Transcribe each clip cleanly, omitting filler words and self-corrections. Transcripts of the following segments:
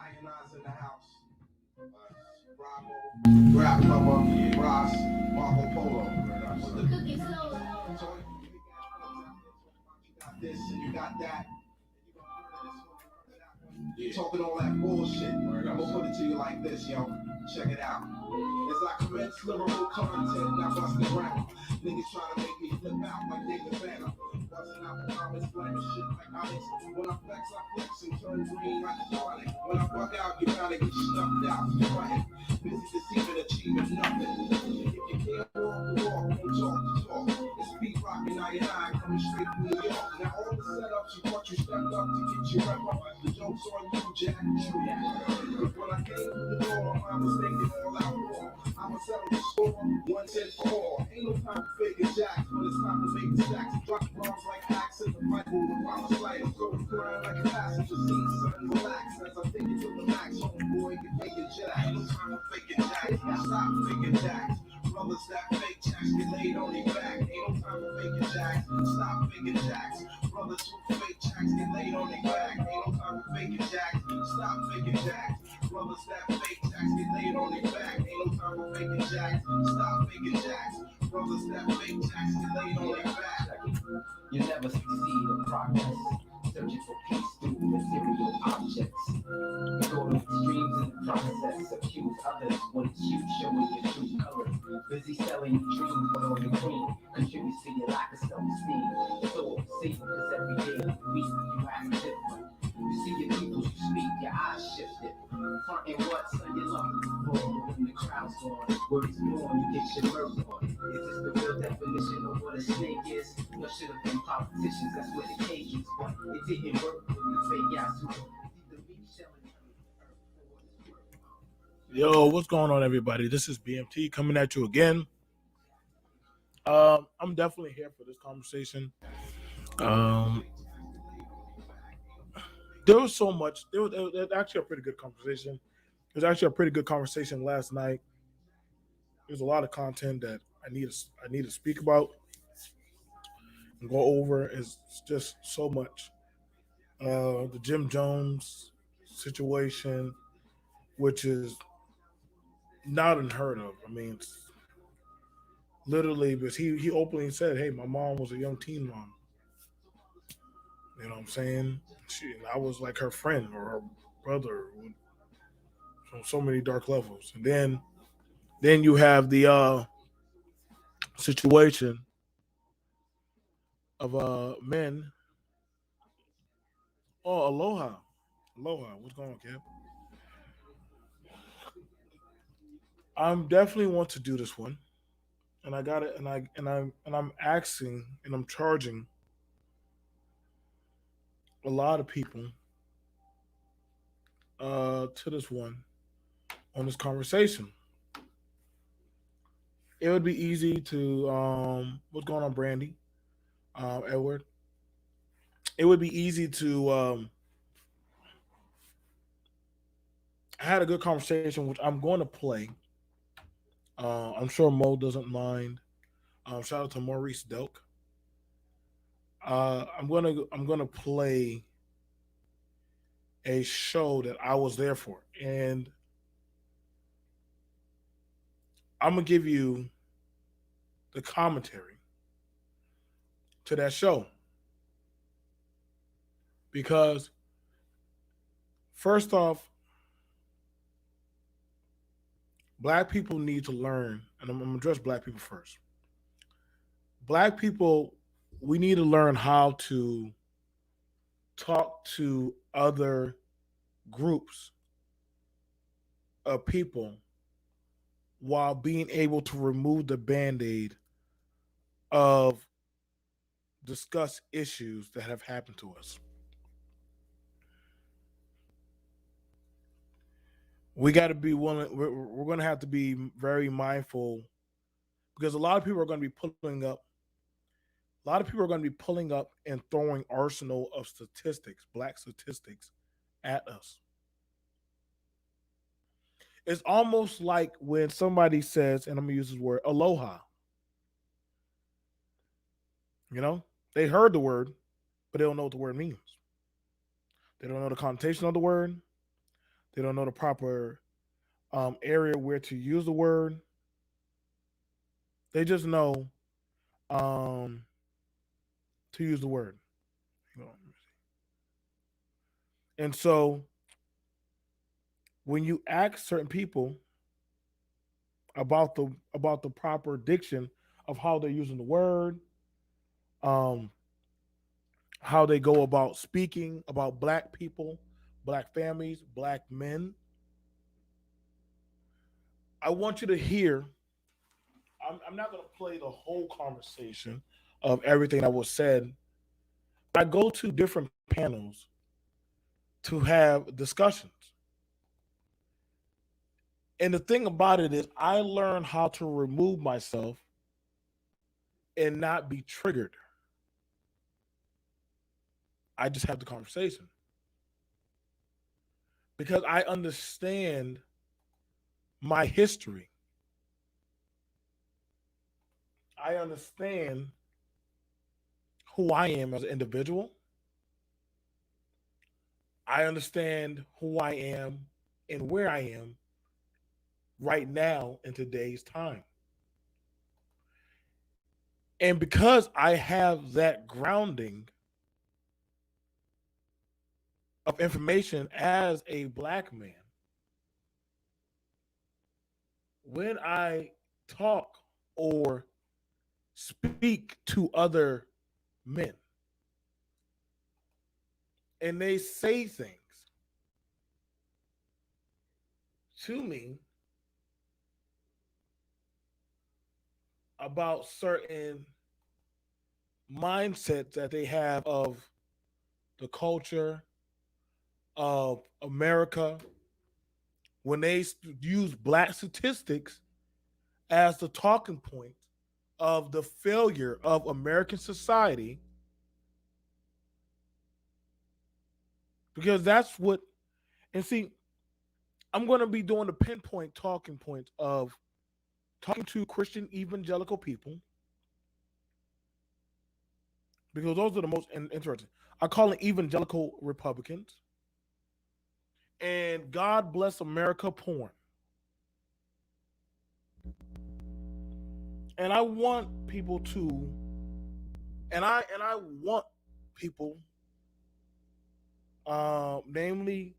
Ionize in the house. Bravo, Rap Bubba, Ross, Marco Polo. With the cookies, so you got this and you got that. You talking all that bullshit. I'm gonna put it to you like this, yo. Check it out. As I commence lyrical content, now busting around. Niggas trying to make me flip out like David Banner. Busting out comments, slamming shit like Onyx. When I flex and turn green like a tonic. When I buck out, you gotta get snuffed out. Right? Busy deceiving, achieving nothing. If you can't walk, don't talk. It's Pete rockin' I coming straight from New York. Now all the setups you thought you stepped up to get your rep up. The joke's on you, Jack. When I came through the door, my mind was thinking all out war. I'ma settle the score once and for all. Ain't no time for faking jacks, but it's time to make the stacks. Drop bombs like hacks in the Bible with promise light. I'm so flying like a passenger seat, son, relax. As I take it to the max, homeboy, you faking jacks. Ain't no time for faking jacks, stop faking jacks. Brothers that fake jacks get laid on their back. Ain't no time for faking jacks, stop faking jacks. Brothers who fake jacks get laid on their back. Ain't no time for faking jacks, stop faking jacks. Brothers that fake jacks get laid on their back. Ain't no time for faking jacks, stop faking jacks. Brothers that fake jacks get laid on their back. You never succeed in progress. Searching for peace through material objects. You go to extremes in the process. Accuse others when it's you showing your true colors. Busy selling your dreams, but on your cream contributes to your lack of self-esteem. It's all see, because every day of the week you act different. You see your people, you speak, your eyes shifted. Frontin' what, son, you're lucky for. When the crowd's gone, where it's born, you get your birth on. Is this the real definition of what a snake is? There should have been politicians, that's where the cage is. But it didn't work with the fake ass who Yo, what's going on, everybody? This is BMT coming at you again. I'm definitely here for this conversation. There was so much. There was actually a pretty good conversation. It was actually a pretty good conversation last night. There's a lot of content that I need to speak about and go over. It's just so much. The Jim Jones situation, which is not unheard of. I mean, it's literally, because he openly said, "Hey, my mom was a young teen mom." You know what I'm saying? I was like her friend or her brother on so many dark levels. And then you have the situation of men. Oh, aloha, what's going on, Cap? I'm definitely want to do this one, and I got it, and I'm asking and I'm charging a lot of people to this one on this conversation. It would be easy to what's going on, Brandy, Edward. It would be easy to I had a good conversation, which I'm going to play. I'm sure Mo doesn't mind. Shout out to Maurice Delk. I'm gonna play a show that I was there for, and I'm gonna give you the commentary to that show because first off, black people need to learn, and I'm gonna address black people first. Black people, we need to learn how to talk to other groups of people while being able to remove the band-aid of discuss issues that have happened to us. We got to be willing. We're going to have to be very mindful because a lot of people are going to be pulling up. A lot of people are going to be pulling up and throwing arsenal of statistics, black statistics, at us. It's almost like when somebody says, and I'm gonna use this word, aloha. You know, they heard the word, but they don't know what the word means. They don't know the connotation of the word. They don't know the proper area where to use the word. They just know um, to use the word. And so when you ask certain people about the proper diction of how they're using the word, um, how they go about speaking about black people, black families, black men, I want you to hear. I'm not going to play the whole conversation of everything that was said. I go to different panels to have discussions. And the thing about it is, I learn how to remove myself and not be triggered. I just have the conversation because I understand my history. I understand who I am as an individual. I understand who I am and where I am right now in today's time. And because I have that grounding of information as a black man, when I talk or speak to other men and they say things to me about certain mindsets that they have of the culture of America, when they use black statistics as the talking point of the failure of American society, because that's what, and see, I'm going to be doing the pinpoint talking points of talking to Christian evangelical people, because those are the most interesting. I call them evangelical Republicans and God bless America porn. And I want people to, and I want people, namely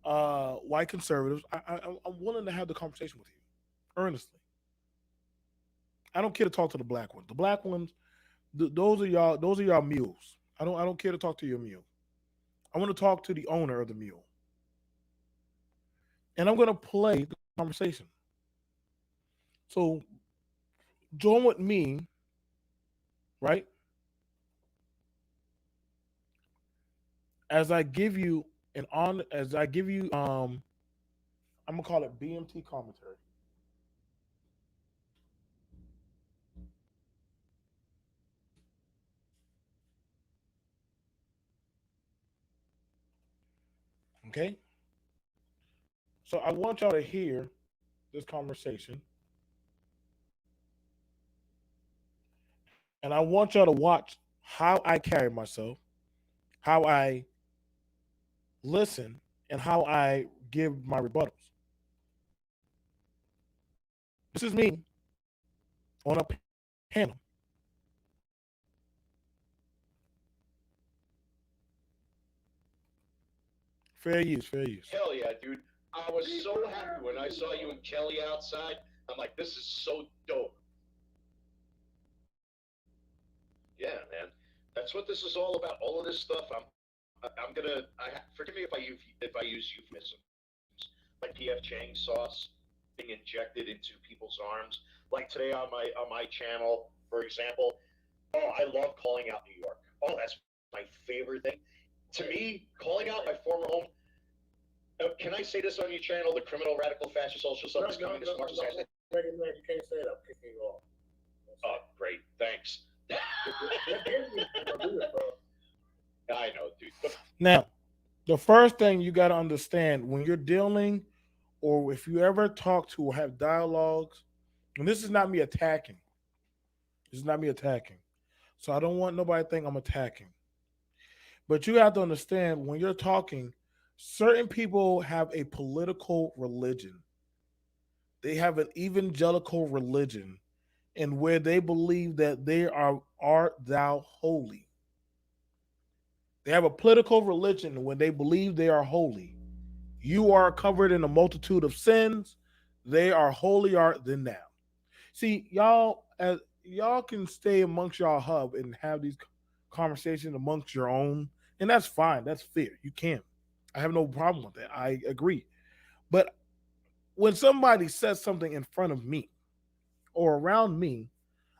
white conservatives. I'm willing to have the conversation with you earnestly. I don't care to talk to the black ones. The black ones, those are y'all. Those are y'all mules. I don't care to talk to your mule. I want to talk to the owner of the mule, and I'm going to play the conversation. So join with me, right? As I give you as I give you I'm gonna call it BMT commentary. Okay? So I want y'all to hear this conversation, and I want y'all to watch how I carry myself, how I listen, and how I give my rebuttals. This is me on a panel. Fair use, fair use. Hell yeah, dude. I was so happy when I saw you and Kelly outside. I'm like, this is so dope. Yeah, man. That's what this is all about. All of this stuff. I'm gonna. Forgive me if I use euphemisms like PF Chang sauce being injected into people's arms. Like today on my channel, for example. Oh, I love calling out New York. Oh, that's my favorite thing. To me, calling out my former home. Can I say this on your channel? The criminal, radical, fascist, socialist, communist, Marxist. You can't say it. I'm kicking you off. Oh, great. Thanks. I know, dude. Now, the first thing you got to understand when you're dealing, or if you ever talk to or have dialogues, and this is not me attacking. This is not me attacking. So I don't want nobody to think I'm attacking. But you have to understand when you're talking, Certain people have a political religion. They have an evangelical religion and where they believe that they are art thou holy. They have a political religion when they believe they are holy. You are covered in a multitude of sins. They are holier than thou. See, y'all, as y'all can stay amongst y'all hub and have these conversations amongst your own, and that's fine. That's fair. You can. I have no problem with that. I agree. But when somebody says something in front of me or around me,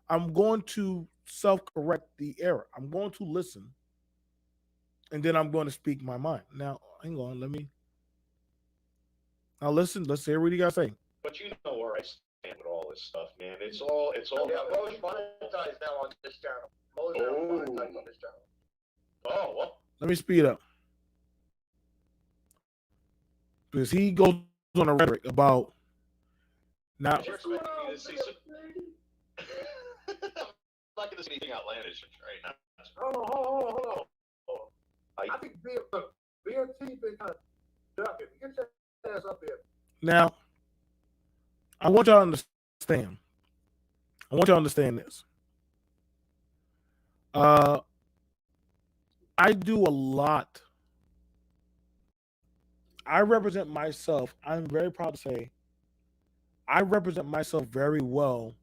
I'm going to self correct the error. I'm going to listen and then I'm going to speak my mind. Now, hang on. Now listen. Let's hear what you got to say. But you know where I stand with all this stuff, man. It's all Yeah, about. Mo's monetized now on this channel. Mo's now monetized on this channel. Oh, well, Let me speed up because he goes on a rhetoric about now. if you're expecting me to see some. I'm not going to say anything outlandish right now. Hold on. I think BRT been kind of ducking. Get your ass up here. Now, I want y'all to understand. I want y'all to understand this. Uh, I do a lot. I represent myself. I'm very proud to say I represent myself very well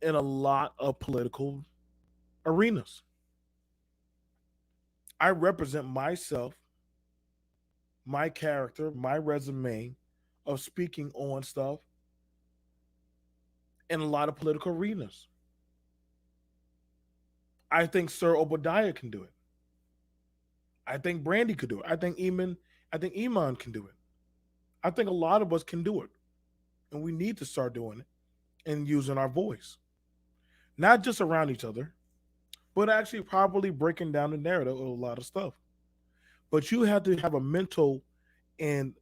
in a lot of political arenas. I represent myself, my character, my resume of speaking on stuff in a lot of political arenas. I think Sir Obadiah can do it. I think Brandy could do it. I think Iman can do it. I think a lot of us can do it. And we need to start doing it and using our voice. Not just around each other, but actually properly breaking down the narrative of a lot of stuff. But you have to have a mental and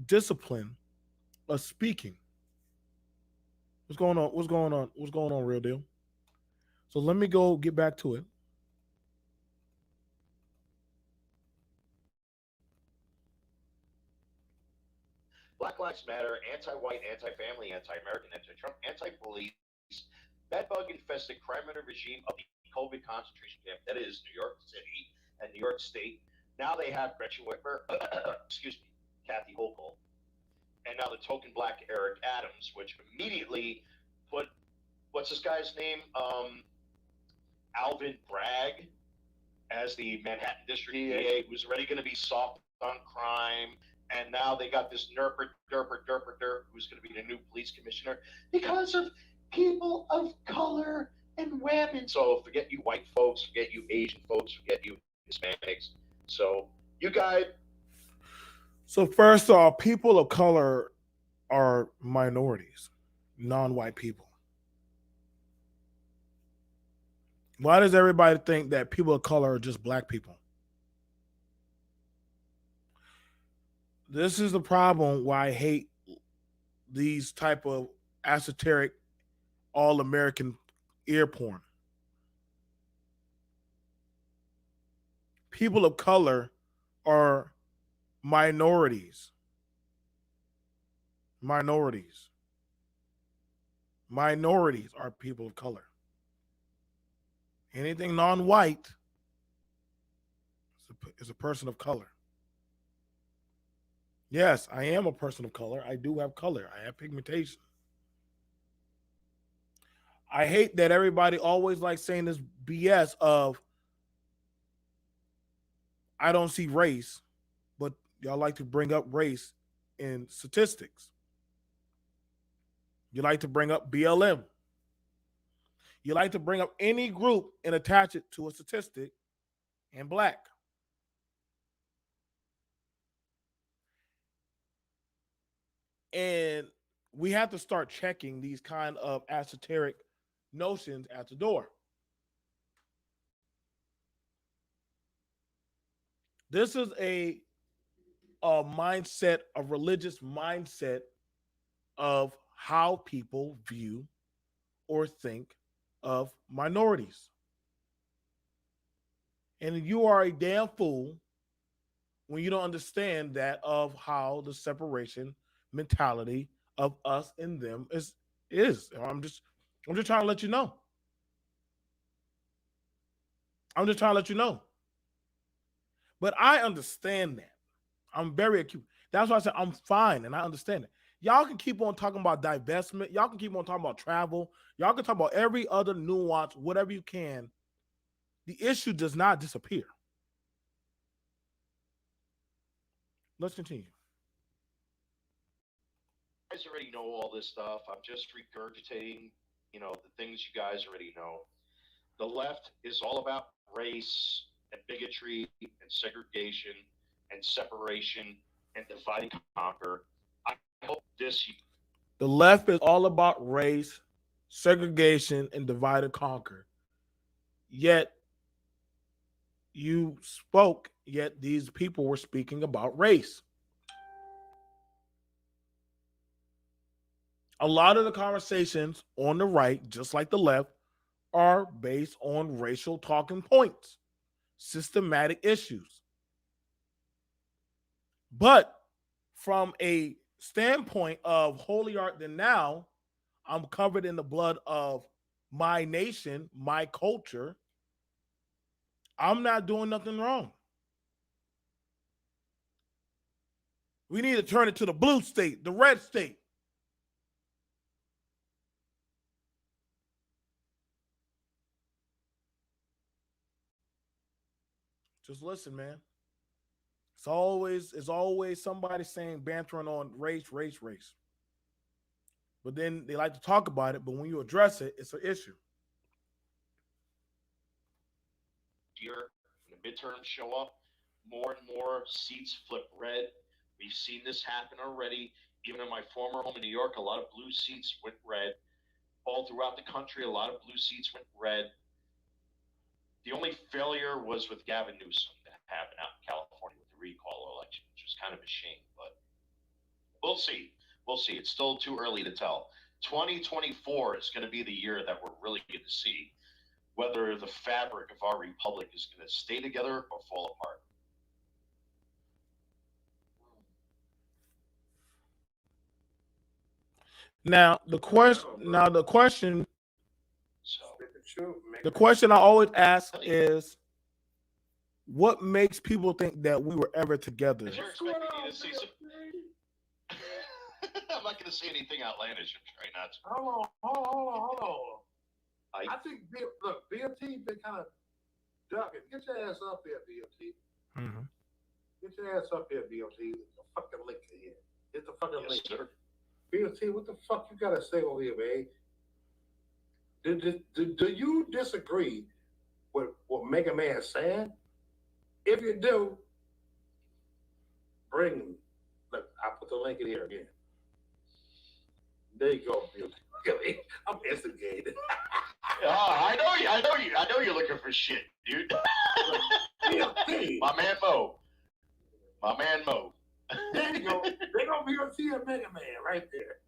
discipline of speaking. What's going on? What's going on? What's going on, real deal? So let me go get back to it. Black Lives Matter, anti-white, anti-family, anti-American, anti-Trump, anti-police, bed-bug-infested crime-ridden regime of the COVID concentration camp that is New York City and New York State. Now they have Gretchen Whitmer, excuse me, Kathy Hochul, and now the token black Eric Adams, which immediately put what's this guy's name? Alvin Bragg as the Manhattan District DA, who's already going to be soft on crime. And now they got this derp who's going to be the new police commissioner because of people of color and women. So forget you white folks, forget you Asian folks, forget you Hispanics. So you guys. So first off, people of color are minorities, non-white people. Why does everybody think that people of color are just black people? This is the problem why I hate these type of esoteric all-American ear porn. People of color are minorities. Minorities. Minorities are people of color. Anything non-white is a person of color. Yes, I am a person of color. I do have color. I have pigmentation. I hate that everybody always likes saying this BS of I don't see race, but y'all like to bring up race in statistics. You like to bring up BLM. You like to bring up any group and attach it to a statistic in black. And we have to start checking these kind of esoteric notions at the door. This is a mindset, a religious mindset of how people view or think of minorities. And you are a damn fool when you don't understand that of how the separation mentality of us and them is. I'm just trying to let you know. I'm just trying to let you know. But I understand that. I'm very acute. That's why I said I'm fine and I understand it. Y'all can keep on talking about divestment. Y'all can keep on talking about travel. Y'all can talk about every other nuance, whatever you can. The issue does not disappear. Let's continue. You guys already know all this stuff. I'm just regurgitating, the things you guys already know. The left is all about race and bigotry and segregation and separation and divide and conquer. I hope this. The left is all about race, segregation, and divide and conquer. Yet you spoke, yet these people were speaking about race. A lot of the conversations on the right, just like the left, are based on racial talking points, systematic issues. But from a standpoint of holier than now, I'm covered in the blood of my nation, my culture. I'm not doing nothing wrong. We need to turn it to the blue state, the red state. Just listen, man. It's always somebody saying bantering on race, race, race. But then they like to talk about it, but when you address it, it's an issue. Year when the midterms show up, more and more seats flip red. We've seen this happen already. Even in my former home in New York, a lot of blue seats went red. All throughout the country, a lot of blue seats went red. The only failure was with Gavin Newsom that happened out in California with the recall election, which was kind of a shame. But we'll see. We'll see. It's still too early to tell. 2024 is going to be the year that we're really going to see whether the fabric of our republic is going to stay together or fall apart. Now the question. Now So the question I always ask is, what makes people think that we were ever together? if you're expecting me to see some, I'm not going to say anything outlandish. I'm trying not to. Hold on. I think, look, BLT been kind of ducking. Get your ass up here, BLT. Mm-hmm. Get your ass up here, BLT. It's the fucking link here. It's the fucking Yes, link. sir. BLT, what the fuck you gotta say over here, man? Do you disagree with what Mega Man said? If you do, bring them. Look, I put the link in here again. There you go, BLT. I'm instigated. I know you're looking for shit, dude. My man Mo. There you go. They gonna be on T and Mega Man right there.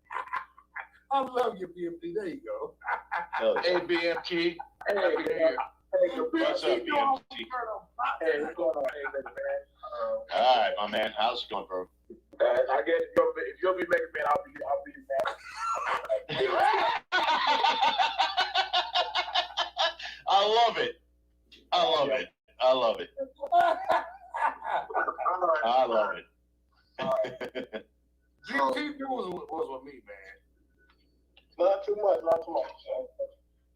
I love you, BMT. There you go. Hey, BMT. Hey, What's up, BMT? Hey, what's going on? Hey, Mega Man. All right, my man. How's it going, bro? I guess if you'll be Mega Man, I'll be mad. I love it. I love it. GT was with me, man. Not too much.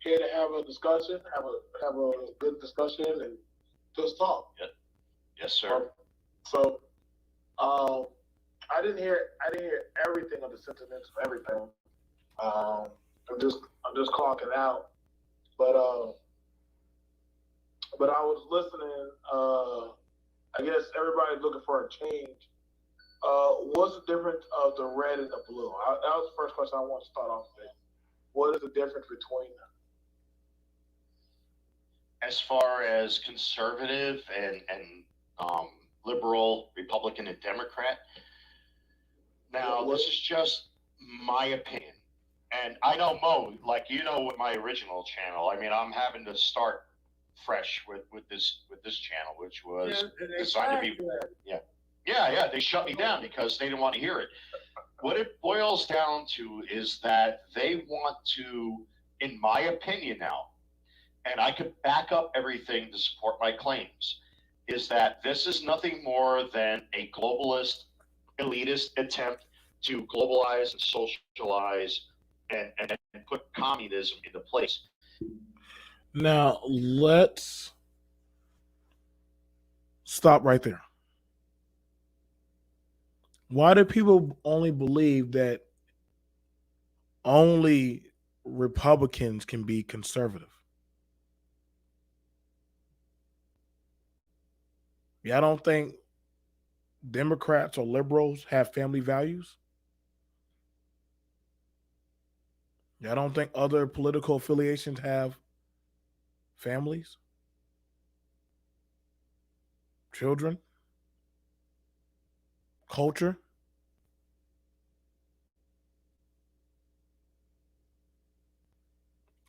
Here to have a discussion, have a good discussion, and just talk. Yep. Yes, sir. I didn't hear everything of the sentiments of everything. I'm just clocking out, but I was listening. I guess everybody's looking for a change. What's the difference of the red and the blue? That was the first question I want to start off with. What is the difference between them? As far as conservative and liberal, Republican, and Democrat, now this is just my opinion. And I know Mo, like with my original channel. I mean, I'm having to start fresh with this channel, which was designed to be Yeah, they shut me down because they didn't want to hear it. What it boils down to is that they want to, in my opinion now, and I could back up everything to support my claims, is that this is nothing more than a globalist, elitist attempt to globalize and socialize and put communism into place. Now, let's stop right there. Why do people only believe that only Republicans can be conservative? Yeah, I don't think Democrats or liberals have family values. Yeah, I don't think other political affiliations have families, children, culture.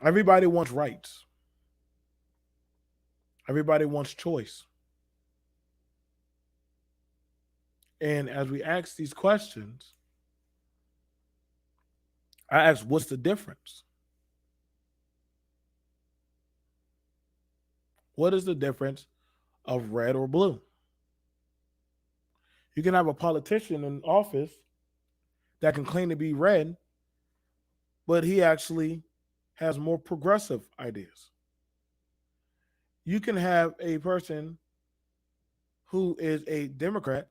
Everybody wants rights. Everybody wants choice. And as we ask these questions, I ask, what's the difference? What is the difference of red or blue? You can have a politician in office that can claim to be red, but he actually has more progressive ideas. You can have a person who is a Democrat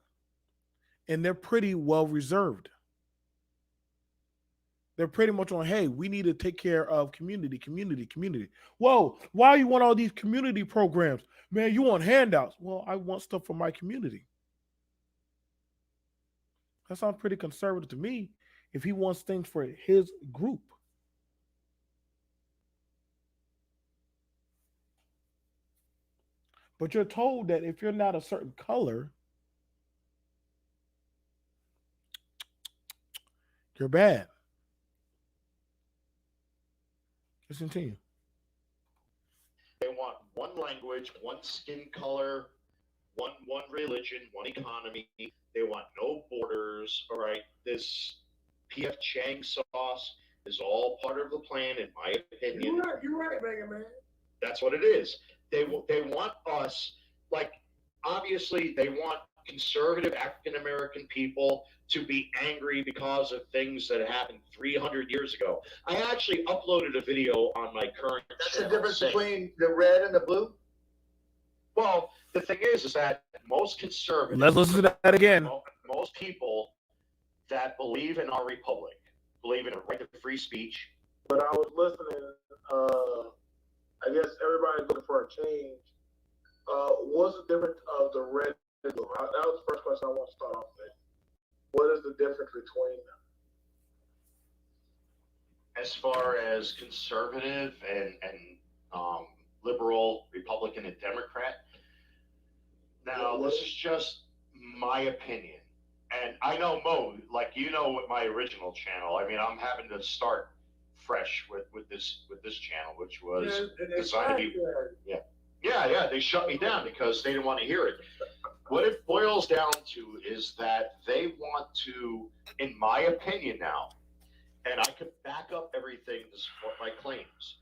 and they're pretty well reserved. They're pretty much on, hey, we need to take care of community, community, community. Whoa, why you want all these community programs? Man, you want handouts. Well, I want stuff for my community. That sounds pretty conservative to me if he wants things for his group. But you're told that if you're not a certain color, you're bad. Let's continue. They want one language, one skin color, one religion, one economy. They want no borders. All right, this PF Chang sauce is all part of the plan, in my opinion. You're right, Mega Man. That's what it is. They want us, like, obviously they want conservative African American people to be angry because of things that happened 300 years ago. I actually uploaded a video on my current That's channel the difference saying, between the red and the blue. well, the thing is that most conservatives, Let's listen to that again. most people that believe in our republic, believe in a right to free speech. But I was listening. I guess everybody's looking for a change. What's the difference of the red and blue? That was the first question I want to start off with. What is the difference between them? As far as conservative and liberal, Republican, and Democrat. Now, this is just my opinion. And I know, Mo, like, you know, with my original channel, I mean, I'm having to start fresh with this channel, which was designed to be. Yeah, they shut me down because they didn't want to hear it. What it boils down to is that they want to, in my opinion now, and I could back up everything to support my claims,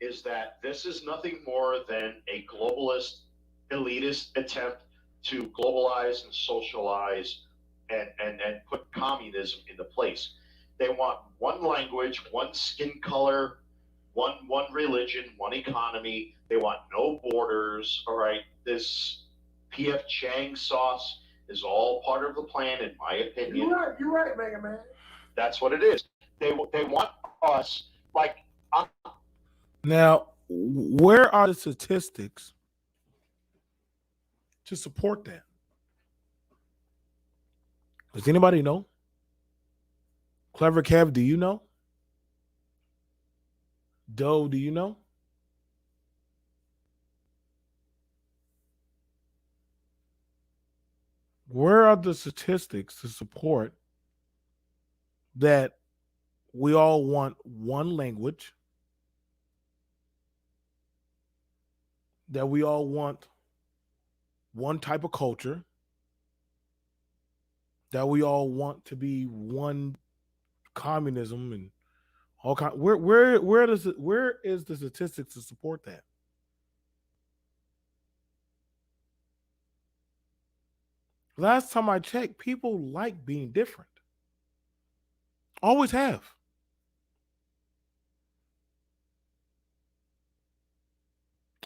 is that this is nothing more than a globalist, elitist attempt to globalize and socialize and put communism into place. They want one language, one skin color, one religion, one economy. They want no borders. All right, this PF Chang sauce is all part of the plan, in my opinion. You're right, Mega Man. That's what it is. They want us, like. Now, where are the statistics to support that? Does anybody know? Clever Kev, do you know? Doe, do you know? Where are the statistics to support that we all want one language, that we all want one type of culture, that we all want to be one communism and all kind. Where is the statistics to support that? Last time I checked, people like being different. Always have.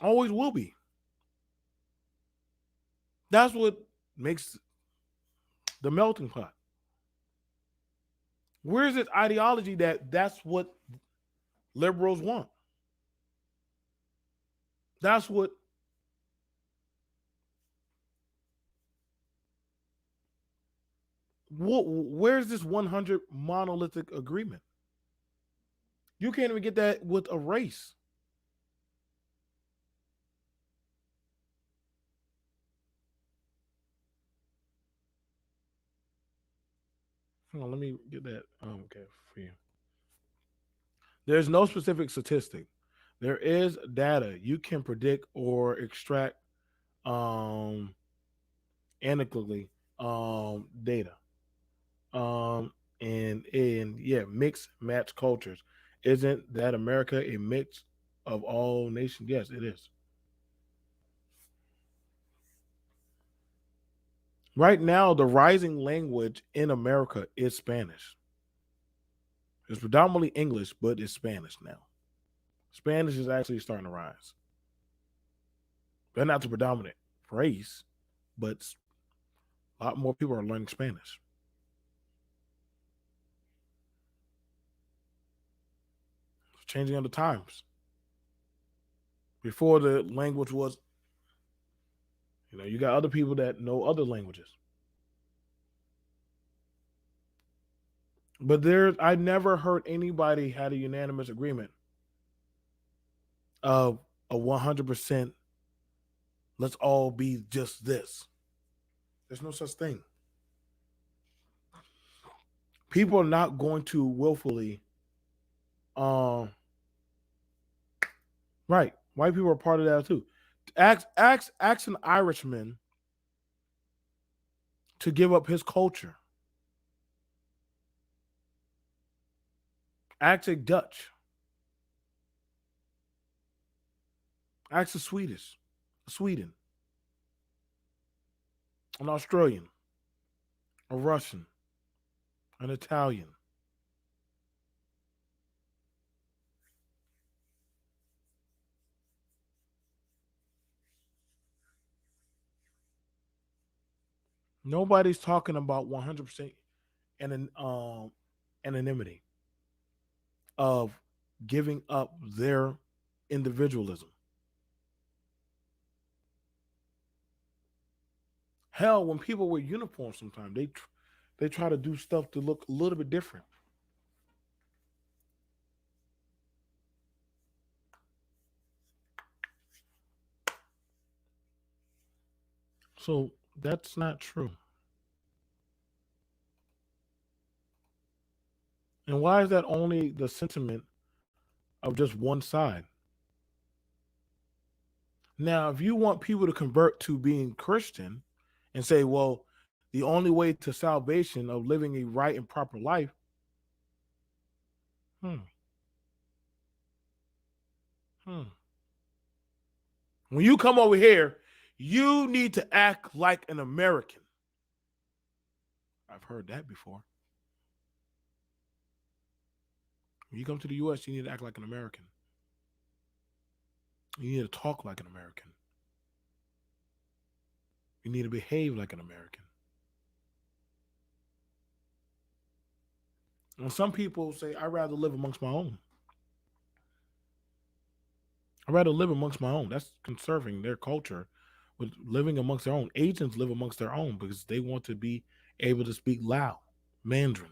Always will be. That's what makes the melting pot. Where's this ideology that that's what liberals want? That's what where's this 100 monolithic agreement? You can't even get that with a race. Hold on, let me get that. Okay, for you. There's no specific statistic. There is data you can predict or extract um analytically data. And yeah, mixed match cultures. Isn't that America a mix of all nations? Yes, it is. Right now, the rising language in America is Spanish. It's predominantly English, but it's Spanish now. Spanish is actually starting to rise. They're not the predominant race, but a lot more people are learning Spanish. It's changing of the times. Before the language was, you got other people that know other languages. But I never heard anybody had a unanimous agreement of a 100%. Let's all be just this. There's no such thing. People are not going to willfully, um, right? White people are part of that too. Ask an Irishman to give up his culture. Ask a Dutch. Ask a Sweden, an Australian, a Russian, an Italian. Nobody's talking about 100% anonymity of giving up their individualism. Hell, when people wear uniforms, sometimes they try to do stuff to look a little bit different. So that's not true. And why is that only the sentiment of just one side? Now, if you want people to convert to being Christian and say, well, the only way to salvation of living a right and proper life, hmm, hmm. When you come over here, you need to act like an American. I've heard that before. When you come to the U.S., you need to act like an American. You need to talk like an American. You need to behave like an American. And some people say, I'd rather live amongst my own. I'd rather live amongst my own. That's conserving their culture with living amongst their own. Asians live amongst their own because they want to be able to speak Lao, Mandarin.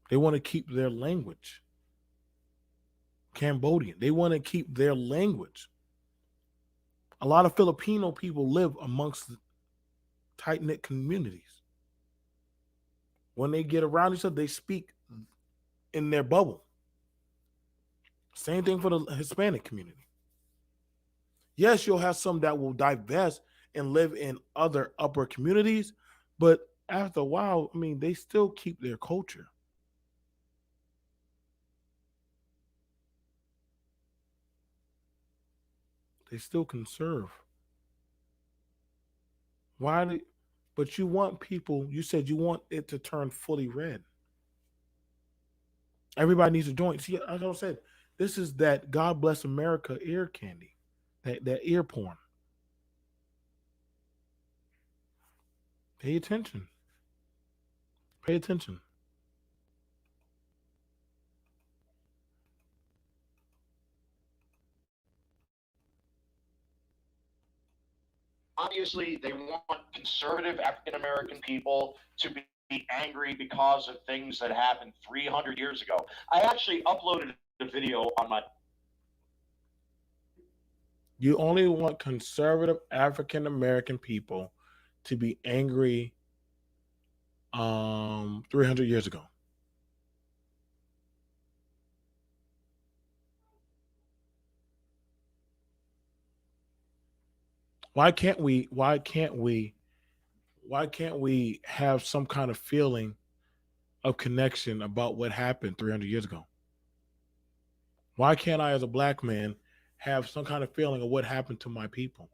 They want to keep their language. Cambodian. They want to keep their language. A lot of Filipino people live amongst tight-knit communities. When they get around each other, they speak in their bubble. Same thing for the Hispanic community. Yes, you'll have some that will divest and live in other upper communities. But after a while, I mean, they still keep their culture. They still conserve. Why do but you want people, you said you want it to turn fully red. Everybody needs to join. See, as I said, this is that God bless America ear candy. That ear porn. Pay attention. Pay attention. Obviously, they want conservative African American people to be angry because of things that happened 300 years ago. I actually uploaded a video on my. You only want conservative African American people to be angry 300 years ago. Why can't we have some kind of feeling of connection about what happened 300 years ago? Why can't I as a black man have some kind of feeling of what happened to my people?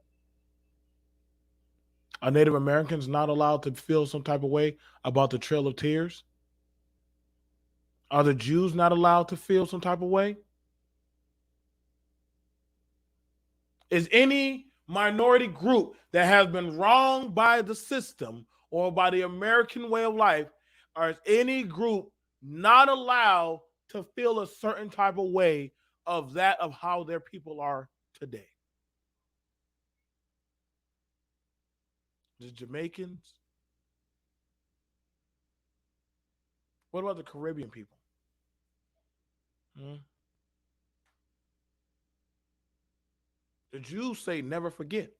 Are Native Americans not allowed to feel some type of way about the Trail of Tears? Are the Jews not allowed to feel some type of way? Is any minority group that has been wronged by the system or by the American way of life, or is any group not allowed to feel a certain type of way of that of how their people are today? The Jamaicans? What about the Caribbean people? Hmm? The Jews say never forget.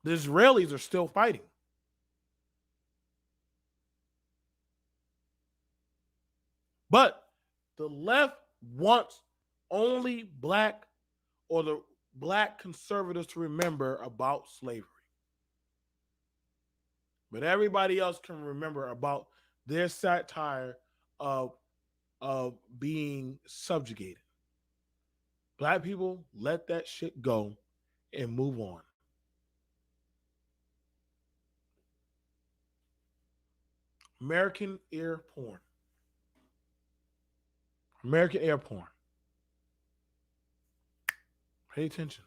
The Israelis are still fighting. But the left wants only black or the black conservatives to remember about slavery. But everybody else can remember about their satire of, of being subjugated. Black people, let that shit go and move on. American air porn. American air porn. Pay attention.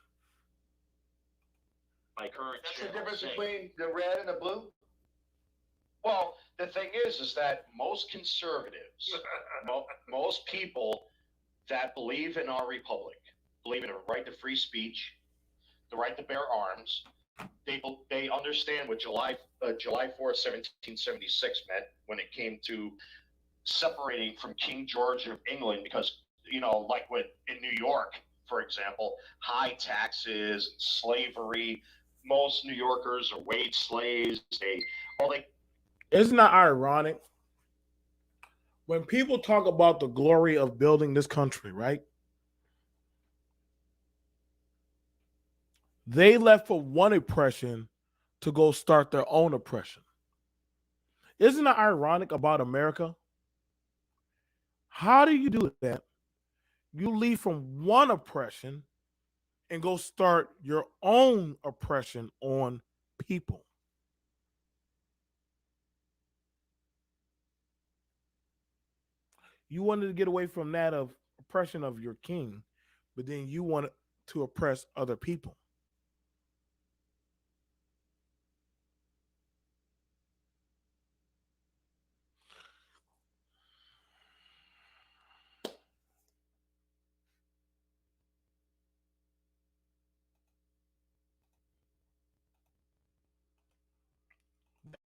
My current That's the channel difference saying, between the red and the blue. well, the thing is that most conservatives, most people that believe in our republic, believe in a right to free speech, the right to bear arms. They understand what July 4th, 1776 meant when it came to separating from King George of England, because like with in New York, for example, high taxes, slavery. Most New Yorkers are wage slaves. They Isn't that ironic? When people talk about the glory of building this country, right? They left for one oppression to go start their own oppression. Isn't that ironic about America? How do you do that? You leave from one oppression and go start your own oppression on people. You wanted to get away from that of oppression of your king, but then you want to oppress other people.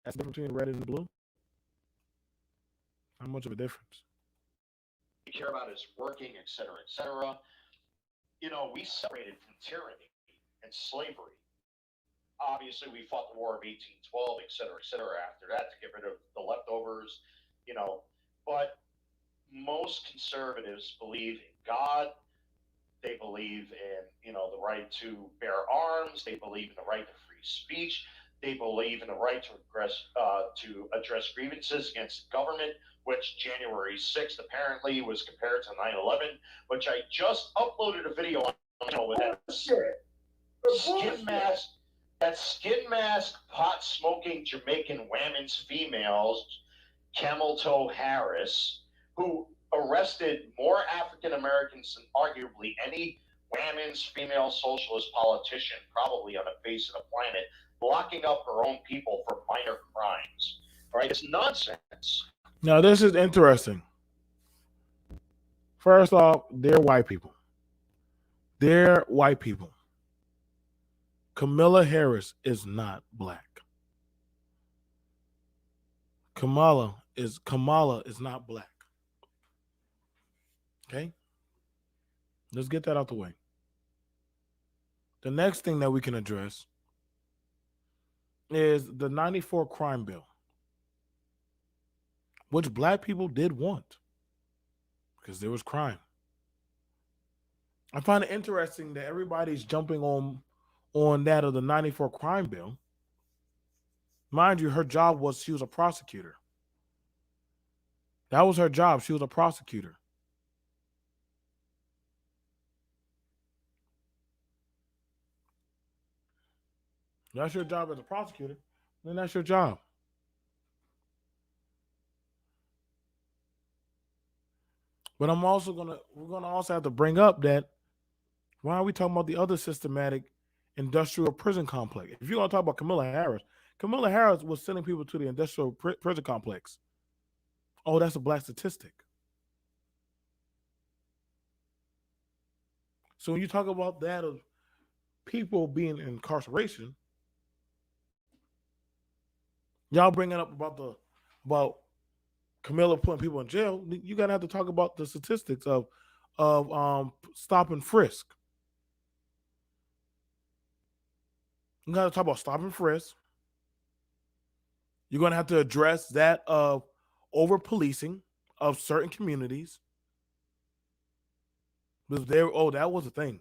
That's the difference between the red and the blue. Not much of a difference. care about is working, et cetera, et cetera. We separated from tyranny and slavery. Obviously, we fought the War of 1812, et cetera, after that to get rid of the leftovers, you know. But most conservatives believe in God, They believe in, the right to bear arms. They believe in the right to free speech. They believe in the right to address grievances against government, which January 6th apparently was compared to 9/11, which I just uploaded a video on with that Bullshit. skin mask, that skin mask, pot smoking Jamaican women's females, Camel Toe Harris, who arrested more African Americans than arguably any women's female socialist politician probably on the face of the planet, locking up her own people for minor crimes. All right, it's nonsense. Now, this is interesting. First off, they're white people. They're white people. Camilla Harris is not black. Kamala is not black. Okay? Let's get that out the way. The next thing that we can address is the 94 crime bill, which black people did want because there was crime. I find it interesting that everybody's jumping on that of the 94 crime bill. Mind you, her job was she was a prosecutor. That was her job. She was a prosecutor. That's your job as a prosecutor. Then that's your job. But we're gonna also have to bring up that why are we talking about the other systematic industrial prison complex? If you're gonna talk about Camilla Harris was sending people to the industrial prison complex. Oh, that's a black statistic. So when you talk about that of people being in incarceration, y'all bringing up about Camilla putting people in jail. You gotta have to talk about the statistics of stop and frisk. You gotta talk about stop and frisk. You're gonna have to address that of over policing of certain communities. Because that was a thing.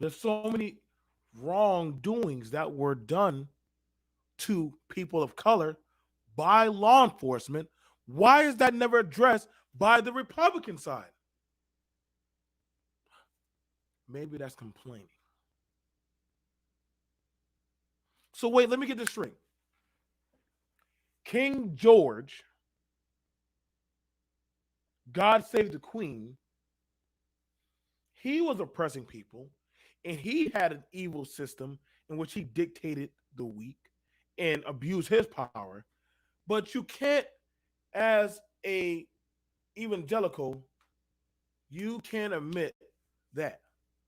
There's so many wrongdoings that were done to people of color by law enforcement. Why is that never addressed by the Republican side? Maybe that's complaining. So wait, let me get this straight. King George, God Save the Queen, he was oppressing people, and he had an evil system in which he dictated the weak and abused his power. But you can't, as a evangelical, you can't admit that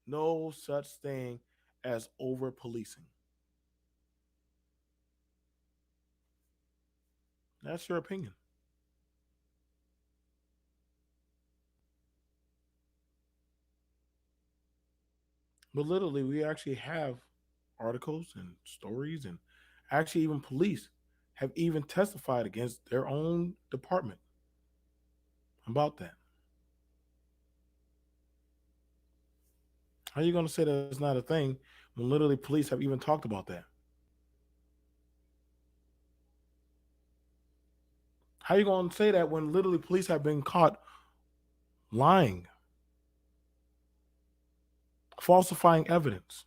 no such thing as over policing. That's your opinion. But literally, we actually have articles and stories, and actually, even police have even testified against their own department about that. How are you going to say that it's not a thing when literally police have even talked about that? How are you going to say that when literally police have been caught lying, falsifying evidence,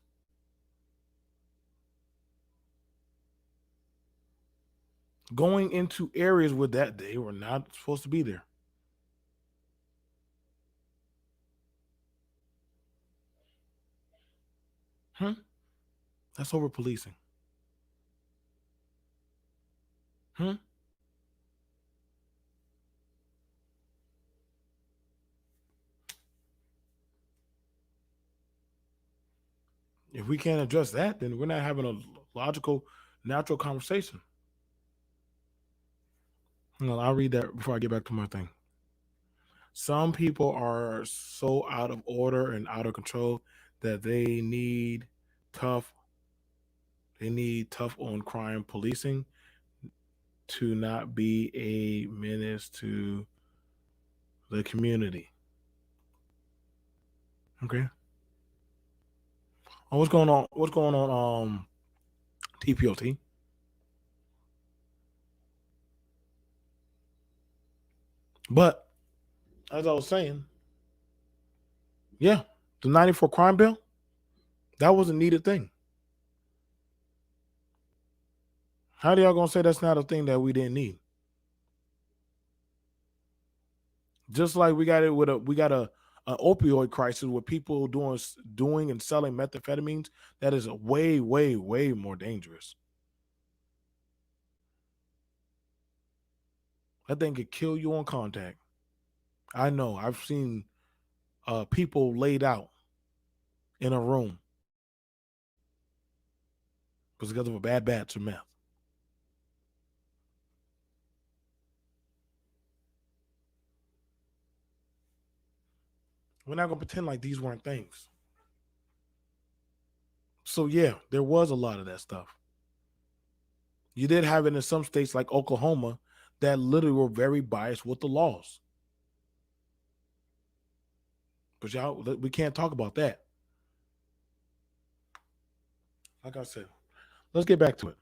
going into areas where that they were not supposed to be there? Hmm? That's over policing. Hmm? If we can't address that, then we're not having a logical, natural conversation. I'll read that before I get back to my thing. Some people are so out of order and out of control that tough they need tough on crime policing to not be a menace to the community. Okay. Oh, what's going on? What's going on? TPOT. But as I was saying, yeah, the 94 crime bill, that was a needed thing. How do y'all gonna say that's not a thing that we didn't need? Just like we got it with a opioid crisis with people doing and selling methamphetamines, that is way, way, way more dangerous. That thing could kill you on contact. I know. I've seen people laid out in a room because of a bad batch of meth. We're not gonna pretend like these weren't things. So yeah, there was a lot of that stuff. You did have it in some states like Oklahoma that literally were very biased with the laws. But y'all, we can't talk about that. Like I said, let's get back to it.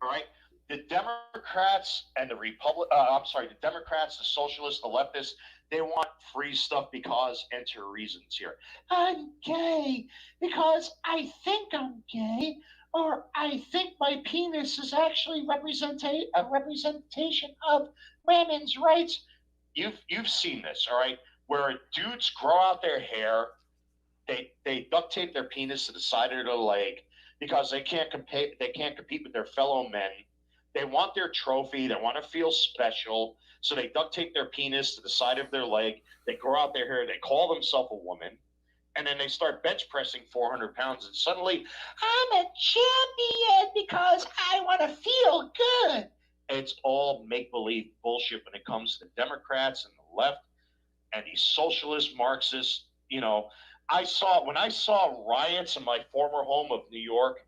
All right. The Democrats and the the Democrats, the socialists, the leftists, they want free stuff because enter reasons here. I'm gay because I think I'm gay, or I think my penis is actually a representation of women's rights. You've seen this, all right, where dudes grow out their hair, they duct tape their penis to the side of their leg because they can't compete with their fellow men. They want their trophy, they want to feel special, so they duct tape their penis to the side of their leg, they grow out their hair, they call themselves a woman, and then they start bench pressing 400 pounds, and suddenly I'm a champion because I want to feel good. It's all make believe bullshit when it comes to the Democrats and the left and these socialist Marxists. When I saw riots in my former home of New York,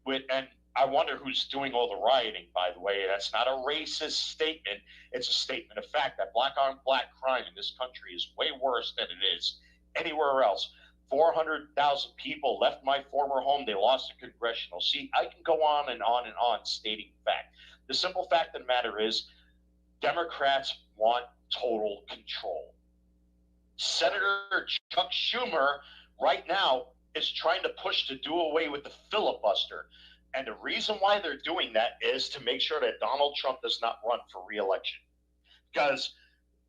and I wonder who's doing all the rioting. By the way, that's not a racist statement; it's a statement of fact that black on black crime in this country is way worse than it is anywhere else. 400,000 people left my former home. They lost a congressional seat. I can go on and on and on stating fact. The simple fact of the matter is, Democrats want total control. Senator Chuck Schumer right now is trying to push to do away with the filibuster. And the reason why they're doing that is to make sure that Donald Trump does not run for reelection. Because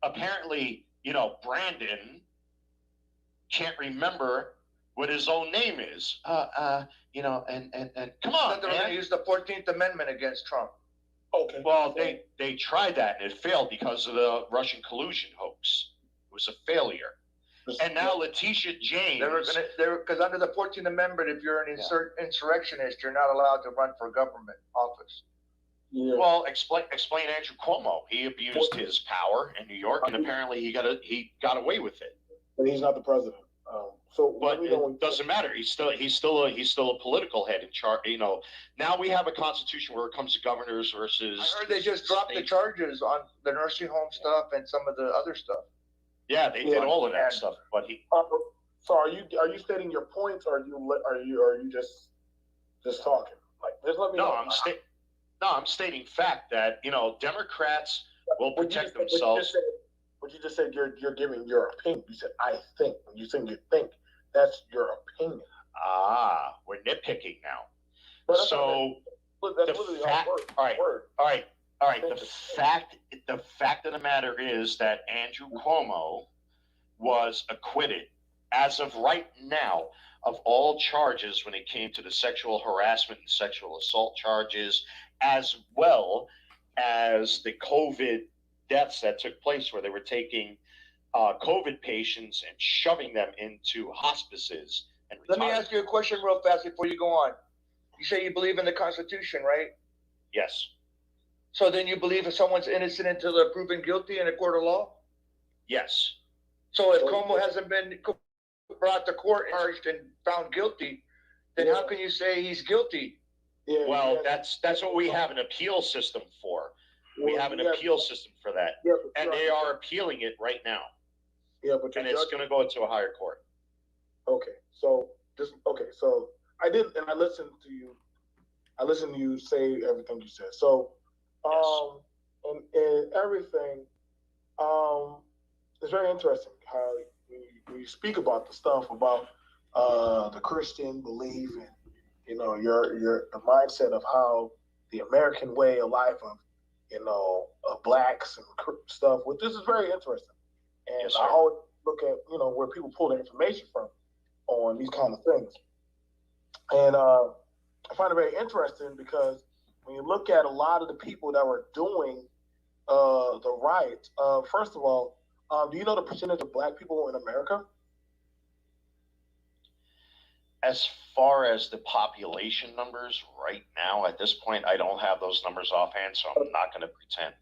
apparently, Brandon can't remember what his own name is. And come on, They're going to use the 14th Amendment against Trump. Okay. Well, they tried that and it failed because of the Russian collusion hoax. It was a failure. And now Letitia James. Because under the 14th Amendment, if you're an insurrectionist, you're not allowed to run for government office. Yeah. Well, explain Andrew Cuomo. He abused his power in New York, and apparently he got away with it. But he's not the president. But it doesn't matter. He's still a political head in charge. Now we have a constitution where it comes to governors versus. I heard they just dropped the charges on the nursing home stuff and some of the other stuff. Yeah, they did all of that stuff. But So are you stating your points, or are you just talking? Like, just let me know. I'm stating fact that Democrats will protect themselves. But you just said you're giving your opinion. You said I think. When you say you think, that's your opinion. We're nitpicking now. That's The fact. All right. The fact of the matter is that Andrew Cuomo was acquitted as of right now of all charges when it came to the sexual harassment and sexual assault charges, as well as the COVID deaths that took place where they were taking COVID patients and shoving them into hospices. Let me ask you a question real fast before you go on. You say you believe in the Constitution, right? Yes. So then you believe if someone's innocent until they're proven guilty in a court of law? Yes. So if Cuomo hasn't been brought to court, charged, and found guilty, then how can you say he's guilty? Yeah, well, that's what we have an appeal system for. We have an appeal system for that, Yeah, and they are appealing it right now. Yeah, but and it's going to go into a higher court. Okay, so I did, and I listened to you. I listened to you say everything you said. So, and everything, it's very interesting how when you speak about the stuff about the Christian belief and your the mindset of how the American way of life of blacks and stuff. Well, this is very interesting, and Yes, I always look at where people pull their information from on these kind of things, and I find it very interesting because when you look at a lot of the people that were doing the riots, first of all, do you know the percentage of black people in America? As far as the population numbers right now, at this point, I don't have those numbers offhand, so I'm not going to pretend.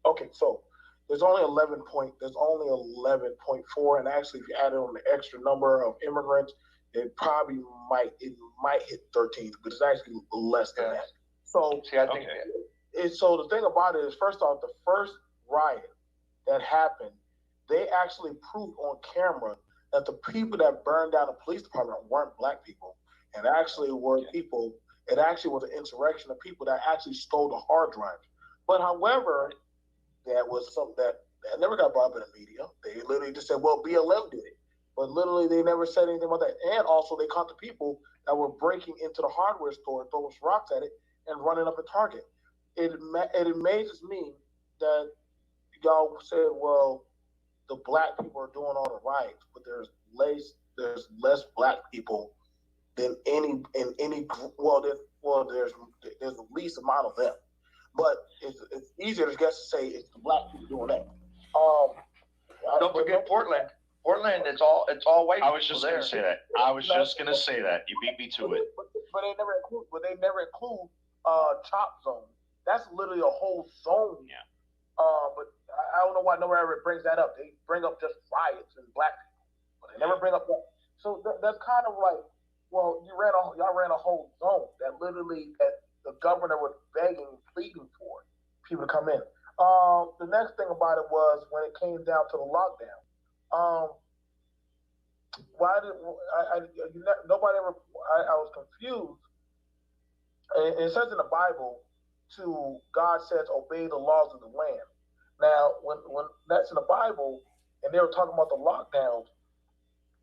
Okay, so there's only 11.4, and actually, if you add on the extra number of immigrants, it might hit 13, but it's actually less than that. So see, I think so the thing about it is, first off, the first riot that happened, they actually proved on camera that the people that burned down the police department weren't black people, and actually were people. It actually was an insurrection of people that actually stole the hard drives. But however, that was something that never got brought up in the media. They literally just said, well, BLM did it. But literally, they never said anything about that. And also, they caught the people that were breaking into the hardware store, throwing rocks at it, and running up a Target. It amazes me that y'all said, well, the black people are doing all the riots, but there's less black people than any group. There's the least amount of them. But it's easier to guess to say it's the black people doing that. Don't forget Portland. Portland, it's all white. I was just going to say that. You beat me to it. But they never include Chop Zone. That's literally a whole zone. Yeah. But I don't know why nobody ever brings that up. They bring up just riots and black people, but they never bring up that. So that's kind of like, well, y'all ran a whole zone that literally that the governor was begging, pleading for people to come in. The next thing about it was when it came down to the lockdown. Why did nobody ever? I was confused. It says in the Bible, God says, obey the laws of the land. Now, when that's in the Bible, and they were talking about the lockdowns,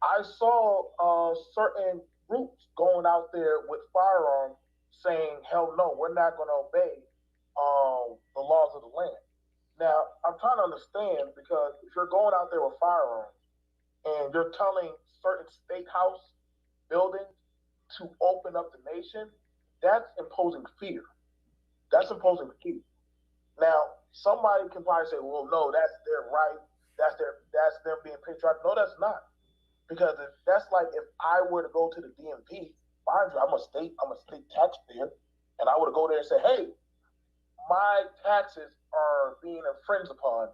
I saw certain groups going out there with firearms saying, hell no, we're not going to obey the laws of the land. Now, I'm trying to understand, because if you're going out there with firearms and you're telling certain state house buildings to open up the nation, that's imposing fear. Now, somebody can probably say, well, no, that's their right. That's them being patriotic. No, that's not. Because that's like if I were to go to the DMV, mind you, I'm a state taxpayer, and I were to go there and say, hey, my taxes are being infringed upon.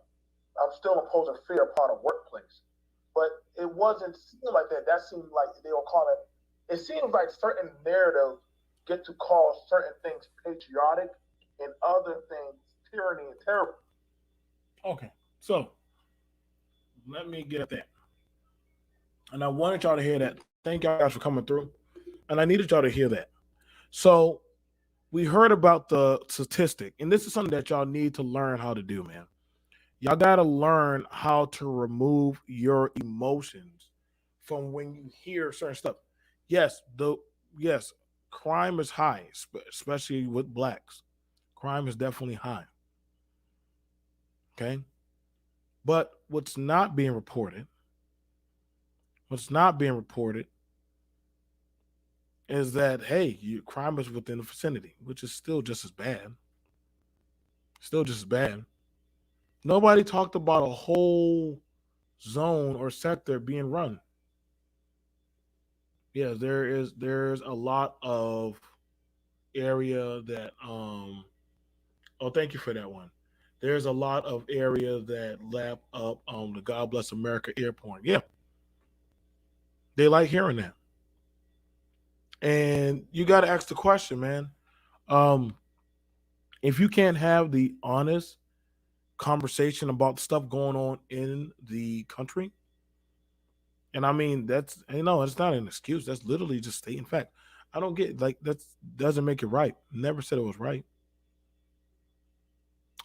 I'm still imposing fear upon a workplace. But it wasn't seem like that. That seemed like they were calling it. It seems like certain narratives get to call certain things patriotic and other things tyranny and terrible. Okay, so let me get at that. And I wanted y'all to hear that. Thank y'all guys for coming through. And I needed y'all to hear that. So we heard about the statistic, and this is something that y'all need to learn how to do, man. Y'all got to learn how to remove your emotions from when you hear certain stuff. Yes, crime is high, especially with blacks. Crime is definitely high. Okay? But what's not being reported is that, hey, crime is within the vicinity, which is still just as bad. Nobody talked about a whole zone or sector being run. Yeah, there's a lot of area that thank you for that one. There's a lot of area that lap up on the God Bless America airport. Yeah. They like hearing that. And you got to ask the question, man. If you can't have the honest conversation about stuff going on in the country, and I mean that's it's not an excuse. That's literally just stating fact. I don't get like that doesn't make it right. Never said it was right.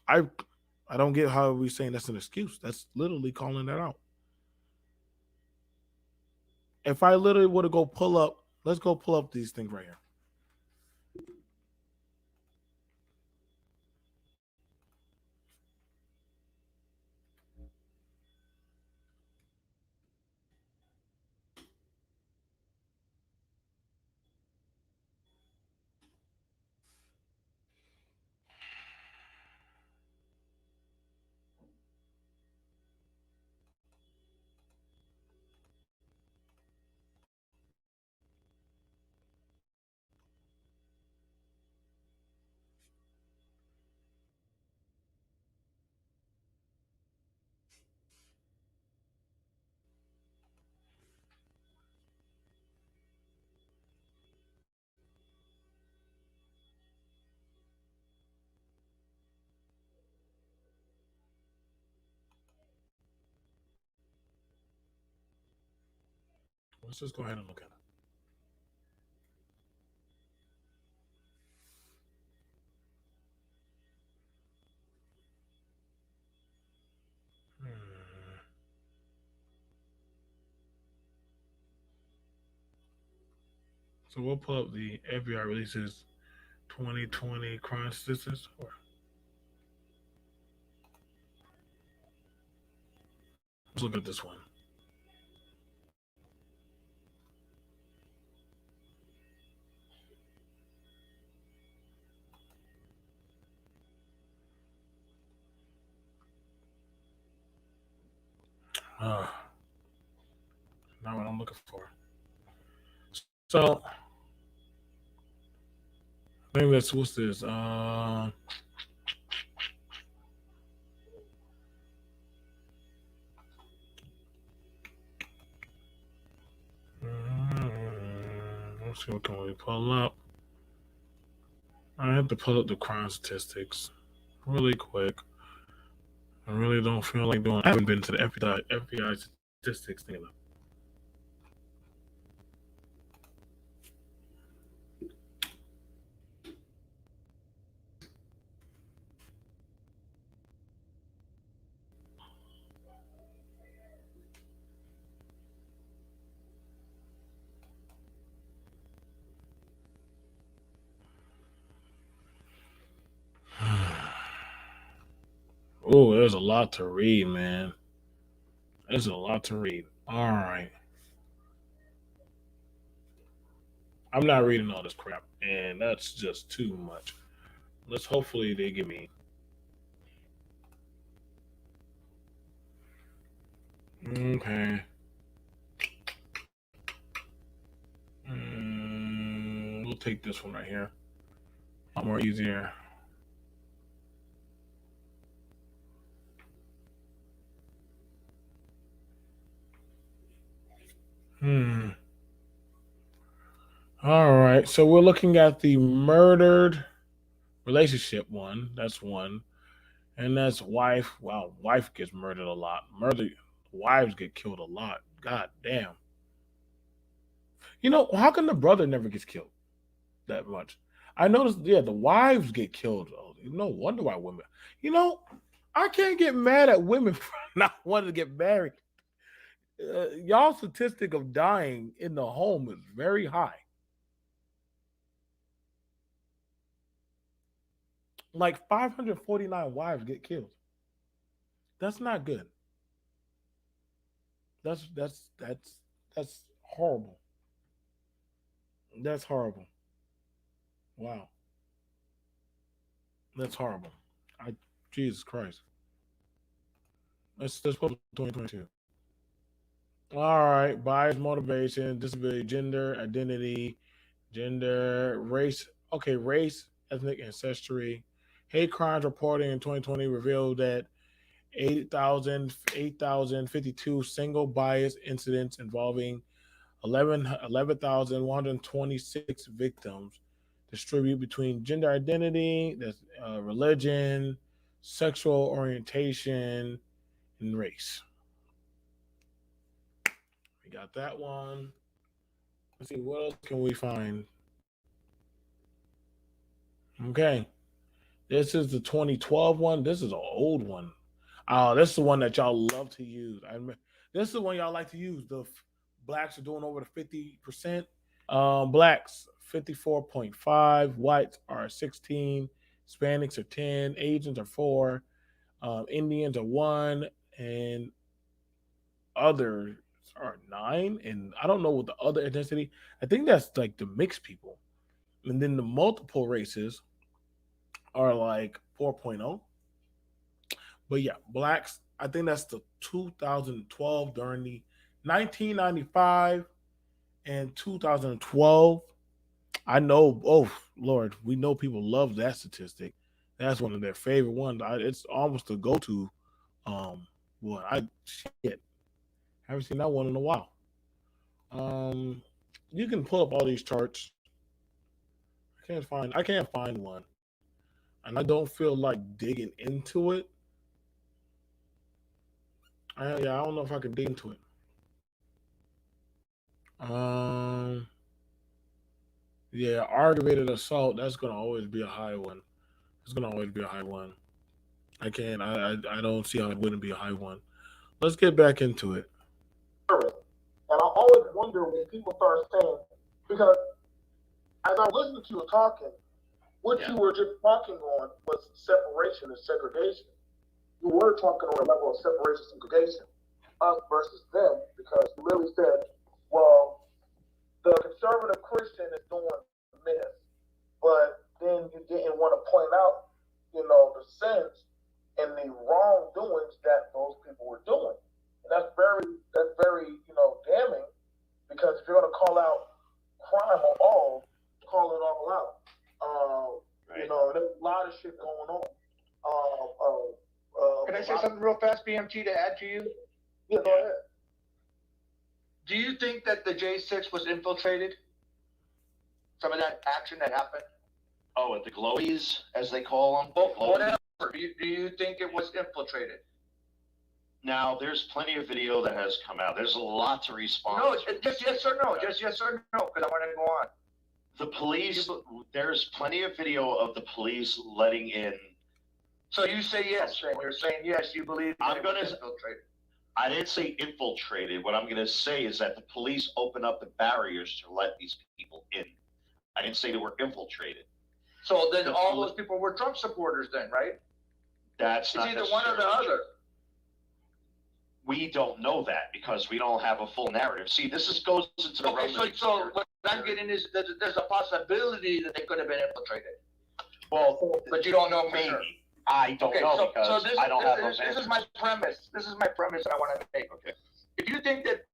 I I don't get how we saying that's an excuse. That's literally calling that out. If I literally would to go pull up, let's go pull up these things right here. Let's just go ahead and look at it. Hmm. So we'll pull up the FBI releases 2020 crime statistics. Or let's look at this one. Uh, Not what I'm looking for. So I think that's what's this? Let's see what can we pull up. I have to pull up the crime statistics really quick. I really don't feel like doing. I haven't been to the FBI statistics thing. Oh, there's a lot to read, man. There's a lot to read. All right. I'm not reading all this crap, and that's just too much. Let's hopefully they give me. Okay. We'll take this one right here. A lot more easier. Hmm. All right. So we're looking at the murdered relationship one. That's one. And that's wife. Wow, wife gets murdered a lot. Wives get killed a lot. God damn. How come the brother never gets killed that much? I noticed, yeah, the wives get killed. Oh, no wonder why women. You know, I can't get mad at women for not wanting to get married. Y'all statistic of dying in the home is very high. Like 549 wives get killed. That's not good. That's horrible. That's horrible. Wow, that's horrible. I Jesus Christ. Let's put 2022. All right, bias, motivation, disability, gender, identity, gender, race. Okay, race, ethnic ancestry. Hate crimes reporting in 2020 revealed that 8,052 single bias incidents involving 11,126 victims. distribute between gender identity, that's religion, sexual orientation, and race. We got that one. Let's see, what else can we find? Okay. This is the 2012 one. This is an old one. Oh, this is the one that y'all love to use. This is the one y'all like to use. The blacks are doing over the 50%. Blacks 54.5, whites are 16, Hispanics are 10, Asians are 4, Indians are 1, and others are 9. And I don't know what the other ethnicity. I think that's like the mixed people. And then the multiple races are like 4.0. But yeah, blacks, I think that's the 2012 during the 1995 and 2012. I know, oh Lord, we know people love that statistic. That's one of their favorite ones. It's almost a go-to. Well, shit, haven't seen that one in a while. Um, you can pull up all these charts. I can't find one, and I don't feel like digging into it. Yeah, I don't know if I can dig into it. Um, yeah, aggravated assault. That's gonna always be a high one. It's gonna always be a high one. I can't. I don't see how it wouldn't be a high one. Let's get back into it. And I always wonder when people start saying, because as I listened to you talking, what you were just talking on was separation and segregation. You were talking on a level of separation and segregation, us versus them, because you really said, well, the conservative Christian is doing this, but then you didn't want to point out, the sins and the wrongdoings that those people were doing. And that's very, damning, because if you're going to call out crime or all, call it all out. Right. There's a lot of shit going on. Can I say something real fast, BMT, to add to you? Yeah, go ahead. Do you think that the J6 was infiltrated? Some of that action that happened? Oh, at the glowies, as they call them? Whatever. Do you think it was infiltrated? Now, there's plenty of video that has come out. There's a lot to respond to. Just yes or no. Just yes or no, because I want to go on. The police, there's plenty of video of the police letting in. So you say yes, then. You're saying yes, you believe it was infiltrated. I didn't say infiltrated. What I'm going to say is that the police open up the barriers to let these people in. I didn't say they were infiltrated. So then all those people were Trump supporters then, right? It's not either one or the other. We don't know that because we don't have a full narrative. See, goes into the realm. So what I'm getting is that there's a possibility that they could have been infiltrated. Well, but you don't know for sure. I don't know because I don't have those answers. This is my premise. This is my premise that I want to make. Okay. If you think that.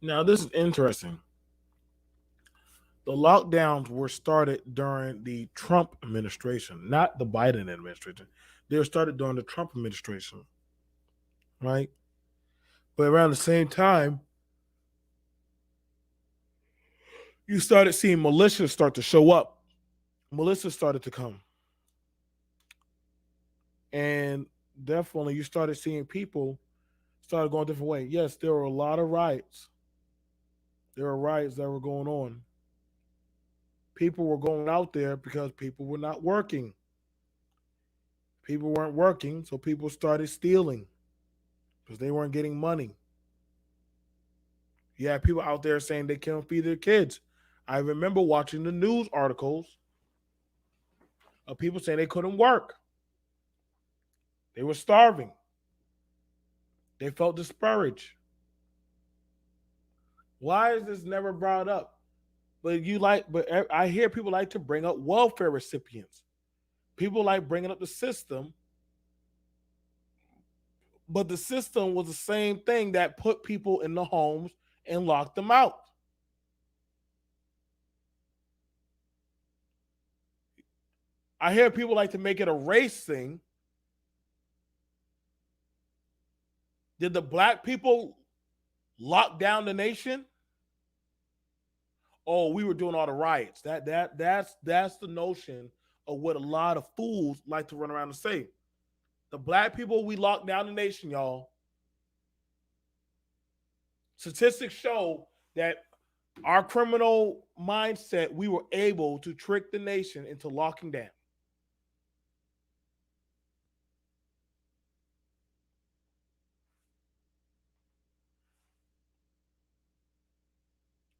Now, this is interesting. The lockdowns were started during the Trump administration, not the Biden administration. They were started during the Trump administration, right? But around the same time, you started seeing militias start to show up. Militias started to come. And definitely you started seeing people started going a different way. Yes, there were a lot of riots. There were riots that were going on. People were going out there because people were not working. People weren't working, so people started stealing because they weren't getting money. You had people out there saying they can't feed their kids. I remember watching the news articles of people saying they couldn't work. They were starving. They felt discouraged. Why is this never brought up? But I hear people like to bring up welfare recipients. People like bringing up the system. But the system was the same thing that put people in the homes and locked them out. I hear people like to make it a race thing. Did the black people lock down the nation? oh, we were doing all the riots. That's the notion of what a lot of fools like to run around and say. The black people we locked down the nation, y'all. Statistics show that our criminal mindset, we were able to trick the nation into locking down.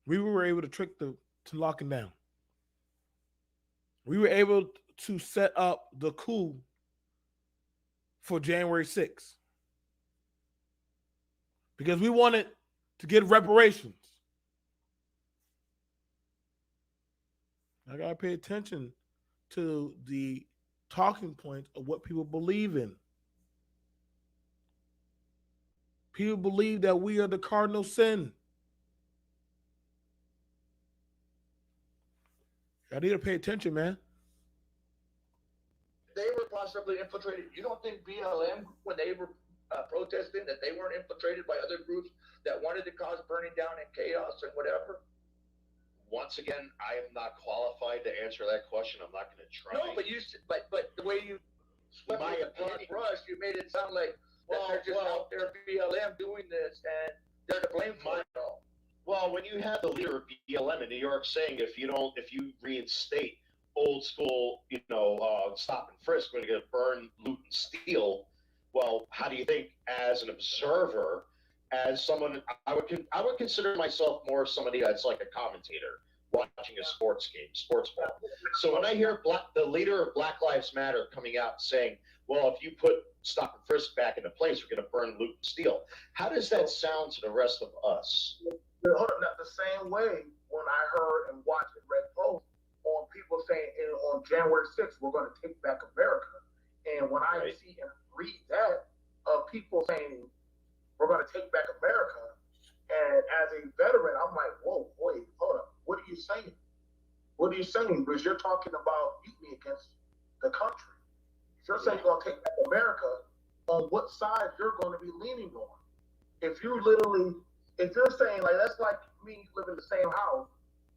We were able to trick the to locking down. We were able to set up the coup for January 6th because we wanted to get reparations. I gotta pay attention to the talking points of what people believe in. People believe that we are the cardinal sin. I need to pay attention, man. They were possibly infiltrated. You don't think BLM, when they were protesting, that they weren't infiltrated by other groups that wanted to cause burning down and chaos and whatever? Once again, I am not qualified to answer that question. I'm not going to try. No, but the way you swept My it broad opinion. brush, you made it sound like that they're just out there BLM doing this and they're to blame for it all. Well, when you have the leader of BLM in New York saying if you reinstate old school, stop and frisk, we're going to burn, loot, and steal. Well, how do you think, as an observer, as someone, I would consider myself more somebody that's like a commentator watching a sports game, sports ball. So when I hear the leader of Black Lives Matter coming out and saying, well, if you put stop and frisk back into place, we're going to burn, loot, and steal. How does that sound to the rest of us? Hold on, the same way when I heard and watched and read posts on people saying on January 6th, we're going to take back America. And when I see and read that of people saying we're going to take back America, and as a veteran, I'm like, whoa, wait, hold up. What are you saying? What are you saying? Because you're talking about mutiny against the country. If you're saying you're going to take back America, on what side you're going to be leaning on? If you're saying, like, that's like me living in the same house,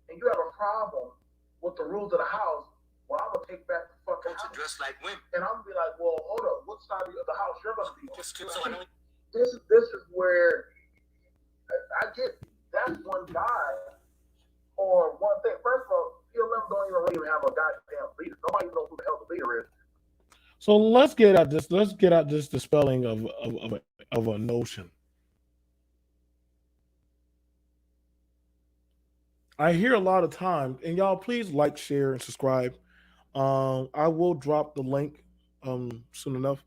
and you have a problem with the rules of the house, well, I'm going to take back the fucking house. Dress like women. And I'm going to be like, well, hold up, what side of the house you're going to be on? Just so I know. This is where I get that's one guy or one thing. First of all, PLM don't even have a goddamn leader. Nobody knows who the hell the leader is. So let's get at this. Let's get at this dispelling of a notion. I hear a lot of times, and y'all please like, share, and subscribe. I will drop the link soon enough.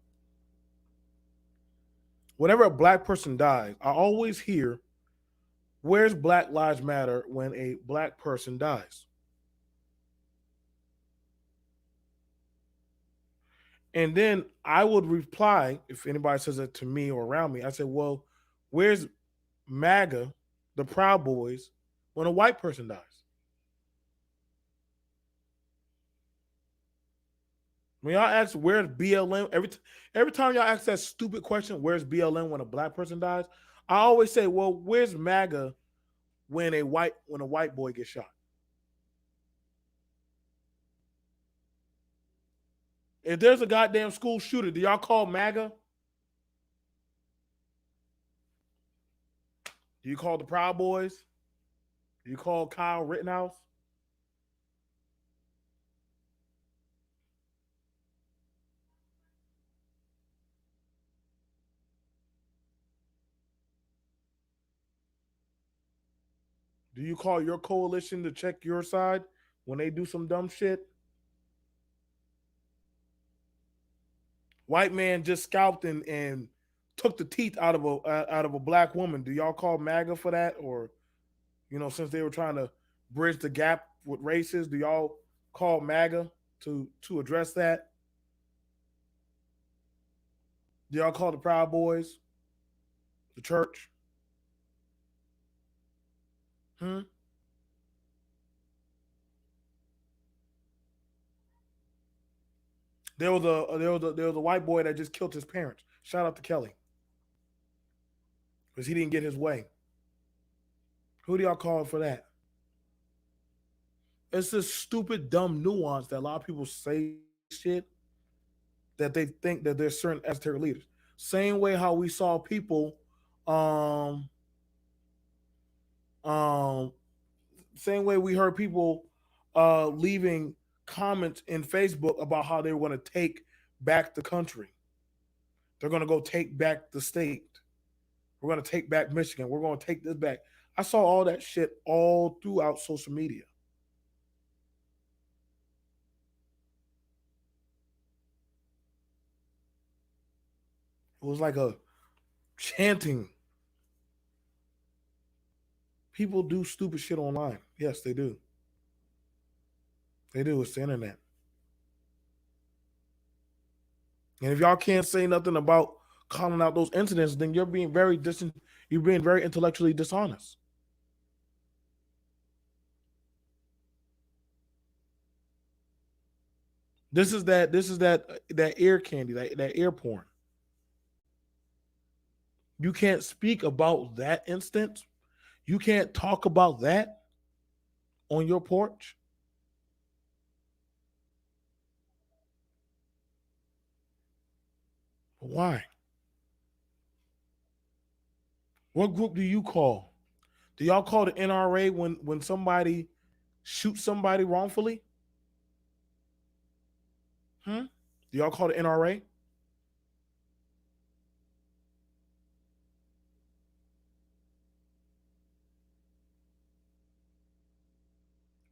Whenever a black person dies, I always hear, where's Black Lives Matter when a black person dies? And then I would reply, if anybody says it to me or around me, I say, well, where's MAGA, the Proud Boys, when a white person dies? When y'all ask where's BLM, every time y'all ask that stupid question, where's BLM when a black person dies, I always say, well, where's MAGA when a white boy gets shot? If there's a goddamn school shooter, do y'all call MAGA? Do you call the Proud Boys? Do you call Kyle Rittenhouse? Do you call your coalition to check your side when they do some dumb shit? White man just scalped and took the teeth out of a black woman. Do y'all call MAGA for that? Or, since they were trying to bridge the gap with races, do y'all call MAGA to address that? Do y'all call the Proud Boys? The church? There was a white boy that just killed his parents. Shout out to Kelly, because he didn't get his way. Who do y'all call for that? It's this stupid, dumb nuance that a lot of people say shit that they think that there's certain esoteric leaders. Same way how we saw people, um, um, same way we heard people leaving comments in Facebook about how they want to take back the country. They're going to go take back the state. We're going to take back Michigan. We're going to take this back. I saw all that shit all throughout social media. It was like a chanting. People do stupid shit online. Yes, they do. They do. It's the internet. And if y'all can't say nothing about calling out those incidents, then you're being you're being very intellectually dishonest. This is that ear candy, that ear porn. You can't speak about that instance. You can't talk about that on your porch. Why? What group do you call? Do y'all call the NRA when somebody shoots somebody wrongfully? Hmm? Do y'all call the NRA?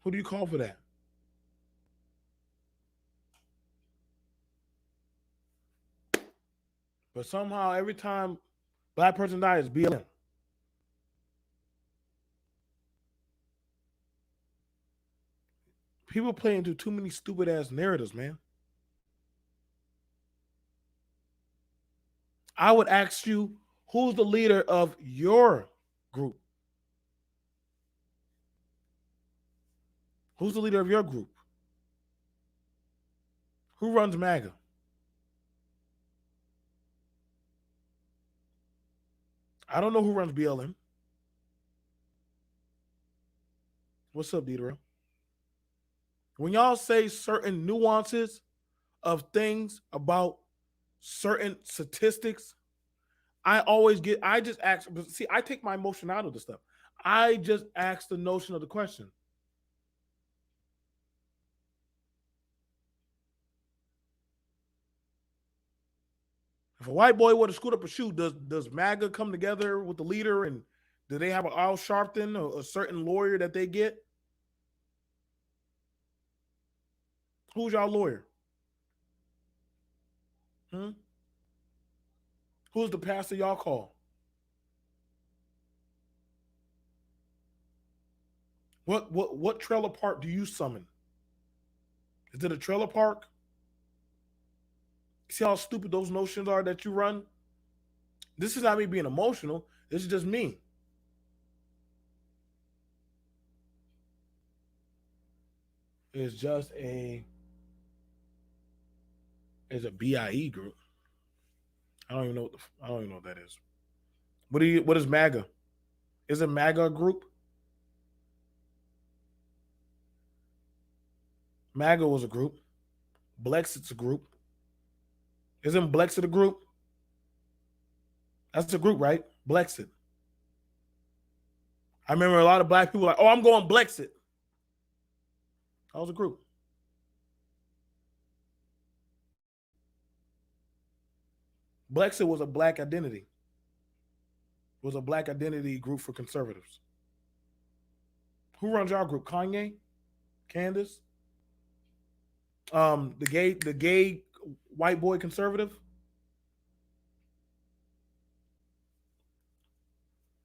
Who do you call for that? But somehow every time black person dies, BLM. People play into too many stupid ass narratives, man. I would ask you, who's the leader of your group? Who's the leader of your group? Who runs MAGA? I don't know who runs BLM. What's up, Dieter? When y'all say certain nuances of things about certain statistics, I just ask, see, I take my emotion out of the stuff. I just ask the notion of the question. If a white boy would have screwed up a shoe, does MAGA come together with the leader, and do they have an Al Sharpton or a certain lawyer that they get? Who's y'all lawyer? Hmm? Who's the pastor y'all call? What trailer park do you summon? Is it a trailer park? See how stupid those notions are that you run? This is not me being emotional. This is just me. It's just it's a BIE group. I don't even know I don't even know what that is. What is MAGA? Is it MAGA a group? MAGA was a group. Blexit's a group. Isn't Blexit a group? That's a group, right? Blexit. I remember a lot of black people like, oh, I'm going Blexit. That was a group. Blexit was a black identity. It was a black identity group for conservatives. Who runs our group? Kanye? Candace? The gay white boy conservative?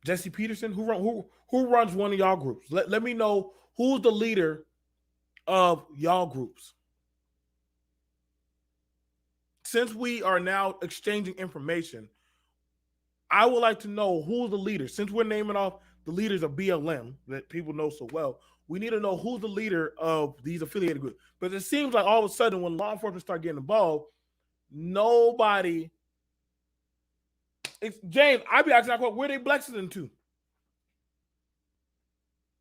Jesse Peterson? Who runs one of y'all groups? Let me know who's the leader of y'all groups. Since we are now exchanging information, I would like to know who's the leader. Since we're naming off the leaders of BLM that people know so well, we need to know who's the leader of these affiliated groups. But it seems like all of a sudden when law enforcement start getting involved, nobody. James, I be asking that question, where they Blexit to?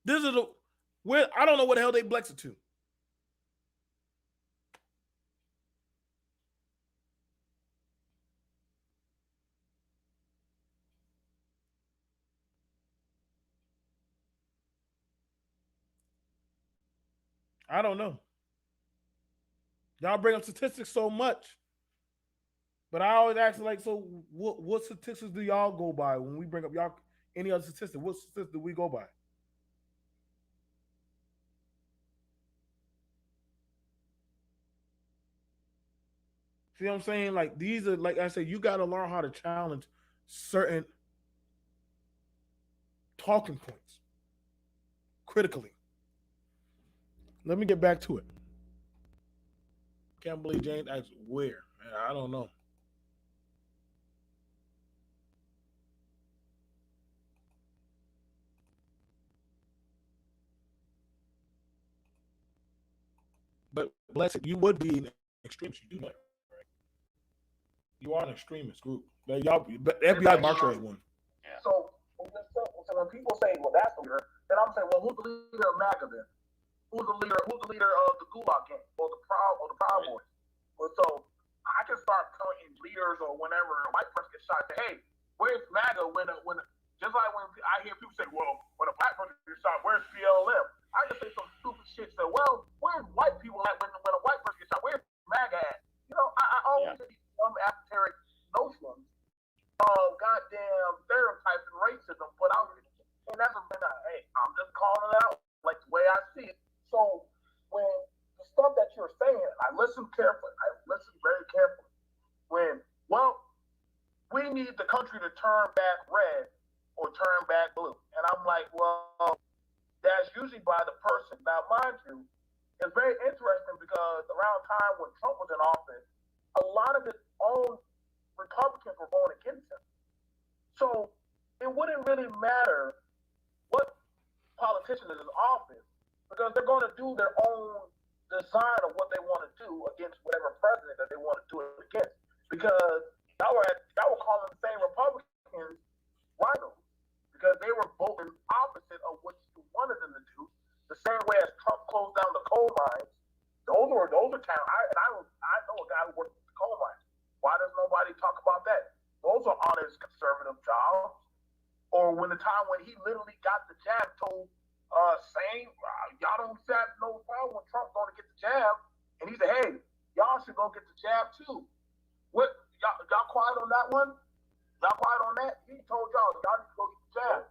This is Where I don't know what the hell they blex it to. I don't know. Y'all bring up statistics so much, but I always ask like, so what statistics do y'all go by when we bring up y'all any other statistic? What statistics do we go by? See what I'm saying? Like these are like I said, you got to learn how to challenge certain talking points critically. Let me get back to it. Can't believe James asked where. I don't know. But bless it, you would be an extremist. You do know that, right? You are an extremist group. But y'all, but FBI marker as one. So when people say, well, that's the leader, then I'm saying, well, who's the leader of MAGA then? Who's the leader of the Gulag gang or the Proud Boys? Well, so I can start pointing leaders or whenever a white person gets shot, say, hey, where's MAGA when just like when I hear people say, well, when a black person gets shot, where's BLM? I just say some stupid shit. Say, well, where's white people at when a white person gets shot? Where's MAGA at? You know, I always get these dumb esoteric notions of goddamn stereotypes and racism put out here. And that's hey, I'm just calling it out like the way I see it. So when the stuff that you're saying, I listen carefully. I listen very carefully. When, well, we need the country to turn back red or turn back blue. And I'm like, well, that's usually by the person. Now, mind you, it's very interesting because around time when Trump was in office, a lot of his own Republicans were going against him. So it wouldn't really matter what politician is in office because they're going to do their own design of what they want to do against whatever president that they want to do it against. Because y'all were calling the same Republicans rhinos because they were voting opposite of what you wanted them to do. The same way as Trump closed down the coal mines. Those are towns. I know a guy who works with the coal mines. Why does nobody talk about that? Those are honest conservative jobs. Or when the time when he literally got the jab, told saying y'all don't have no problem when Trump going to get the jab, and he said, hey, y'all should go get the jab too. What y'all quiet on that one? Y'all quiet on that? He told y'all need to go get the jab.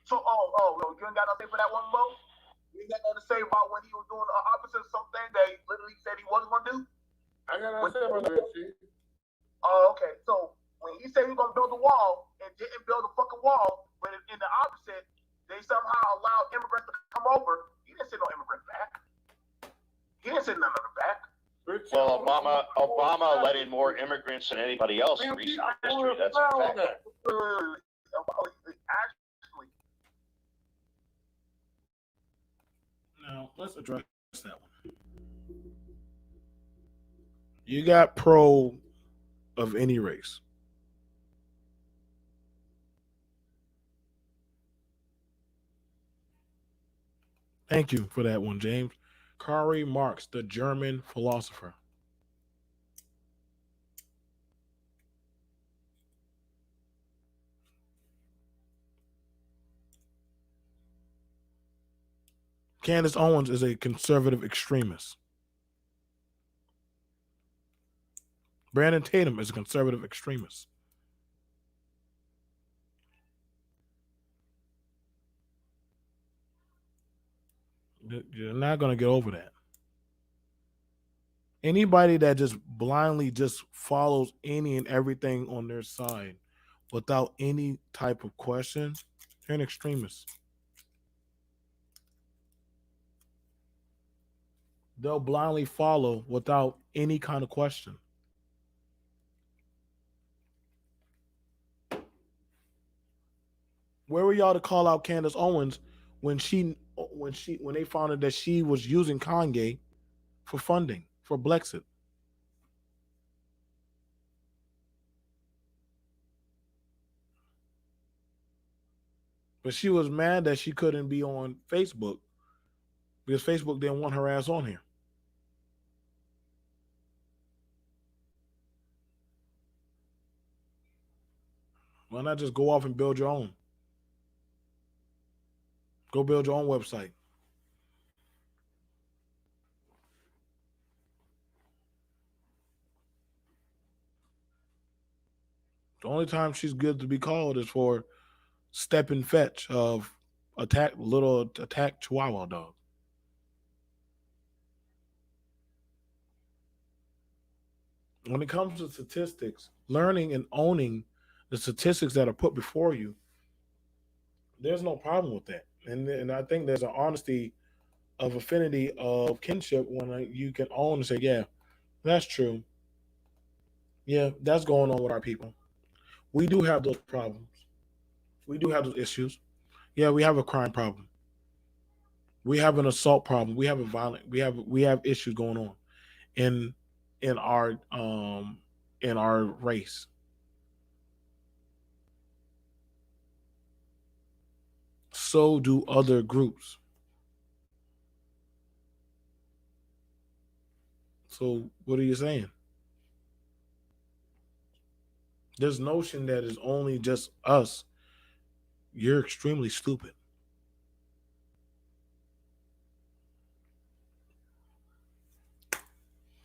So you ain't got nothing for that one, Mo? You ain't got nothing to say about when he was doing the opposite of something that he literally said he wasn't gonna do? I got nothing to say about that shit. Oh, okay. So when he said he was gonna build a wall and didn't build a fucking wall, but in the opposite, they somehow allowed immigrants to come over. He didn't send no immigrants back. He didn't send none of them back. Well, Obama let in more immigrants than anybody else in recent history. That's a fact. Actually, Now let's address that one. You got pro of any race. Thank you for that one, James. Karl Marx, the German philosopher. Candace Owens is a conservative extremist. Brandon Tatum is a conservative extremist. You're not going to get over that. Anybody that just blindly just follows any and everything on their side without any type of question, they're an extremist. They'll blindly follow without any kind of question. Where were y'all to call out Candace Owens when they found out that she was using Kanye for funding for Brexit? But she was mad that she couldn't be on Facebook because Facebook didn't want her ass on here. Why not just go off and build your own? Go build your own website. The only time she's good to be called is for step and fetch of attack Chihuahua dog. When it comes to statistics, learning and owning the statistics that are put before you, there's no problem with that. And I think there's an honesty of affinity of kinship when you can own and say, yeah, that's true. Yeah, that's going on with our people. We do have those problems. We do have those issues. Yeah, we have a crime problem. We have an assault problem. We have a violent. We have issues going on in in our um in our race. So do other groups. So what are you saying? This notion that is only just us, you're extremely stupid.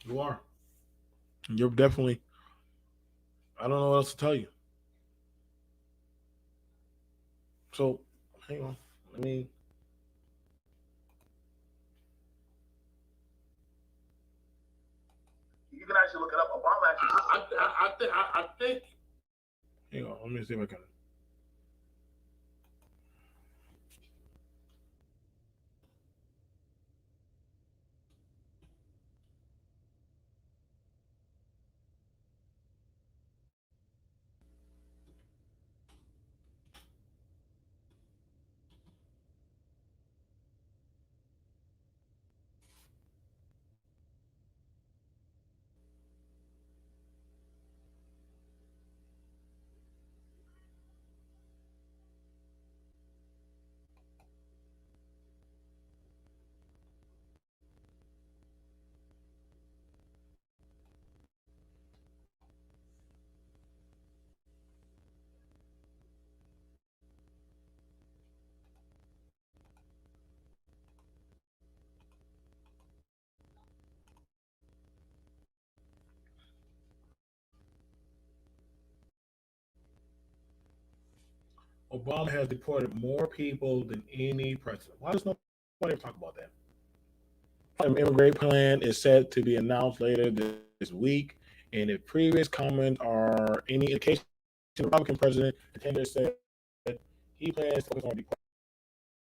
You are. You're definitely. I don't know what else to tell you. So, hang on. I mean, You can actually look it up. Obama actually. I think hang on. Let me see if I can. Obama has deported more people than any president. Why does nobody ever talk about that? An immigrant plan is set to be announced later this week, and if previous comments are any indication, the Republican president contender said he plans to focus on deporting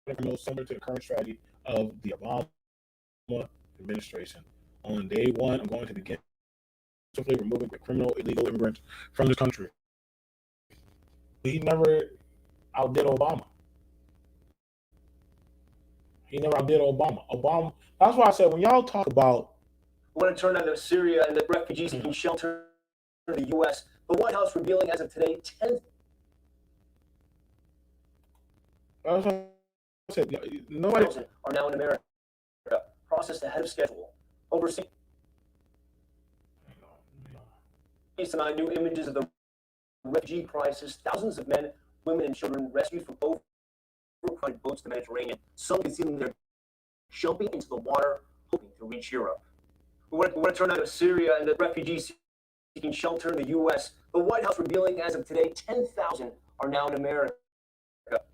criminals similar to the current strategy of the Obama administration. On day one, I'm going to begin swiftly removing criminal illegal immigrants from this country. He never outdid Obama. He never outdid Obama. Obama. That's why I said when y'all talk about want to turn on Syria and the refugees seeking shelter in the U.S., the White House revealing as of today 10. that's what I said. Nobody. Are now in America, processed ahead of schedule. Overseas, based on new images of the refugee crisis, thousands of men, women, and children rescued from overcrowded boats in the Mediterranean, some concealing their jumping into the water, hoping to reach Europe. We want to turn on to Syria and the refugees seeking shelter in the U.S. The White House revealing as of today 10,000 are now in America,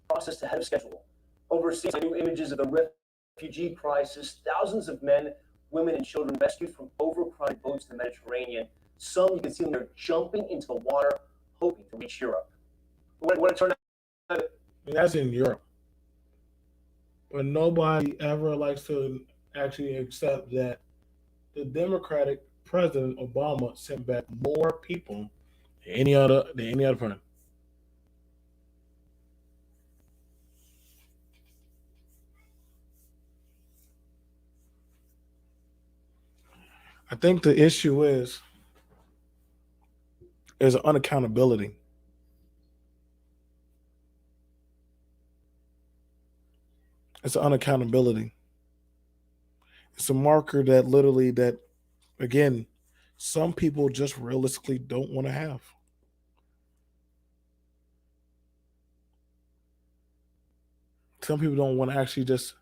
processed ahead of schedule. Overseas, new images of the refugee crisis, thousands of men, women, and children rescued from overcrowded boats in the Mediterranean. Some you can see them, they're jumping into the water, hoping to reach Europe. We want to turn on. That's in Europe. But nobody ever likes to actually accept that the Democratic President Obama sent back more people than any other president. I think the issue is unaccountability. It's unaccountability. It's a marker that literally that again, some people just realistically don't want to have. Some people don't want to actually just.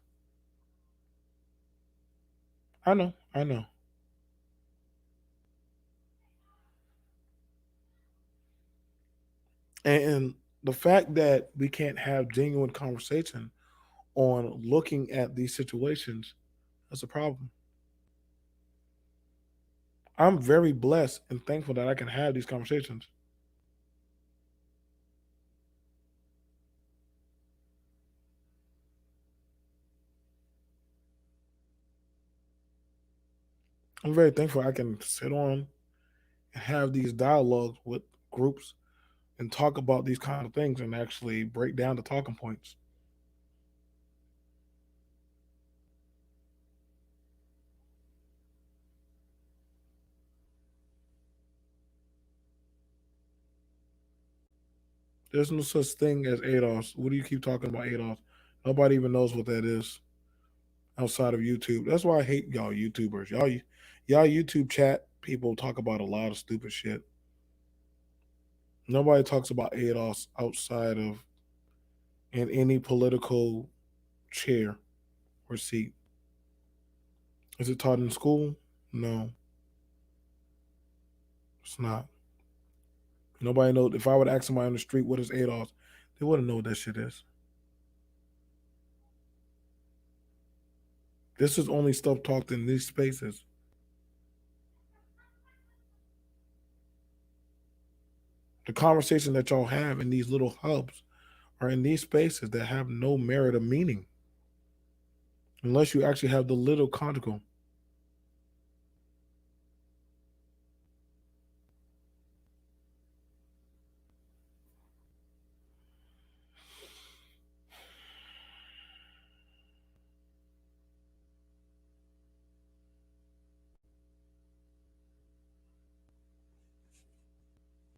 I know, I know, and the fact that we can't have genuine conversation on looking at these situations, that's a problem. I'm very blessed and thankful that I can have these conversations. I'm very thankful I can sit on and have these dialogues with groups and talk about these kind of things and actually break down the talking points. There's no such thing as ADOS. What do you keep talking about ADOS? Nobody even knows what that is outside of YouTube. That's why I hate y'all YouTubers. Y'all YouTube chat people talk about a lot of stupid shit. Nobody talks about ADOS outside of in any political chair or seat. Is it taught in school? No, it's not. Nobody knows. If I would ask somebody on the street what is ADOS, they wouldn't know what that shit is. This is only stuff talked in these spaces. The conversation that y'all have in these little hubs are in these spaces that have no merit of meaning unless you actually have the little conjugal.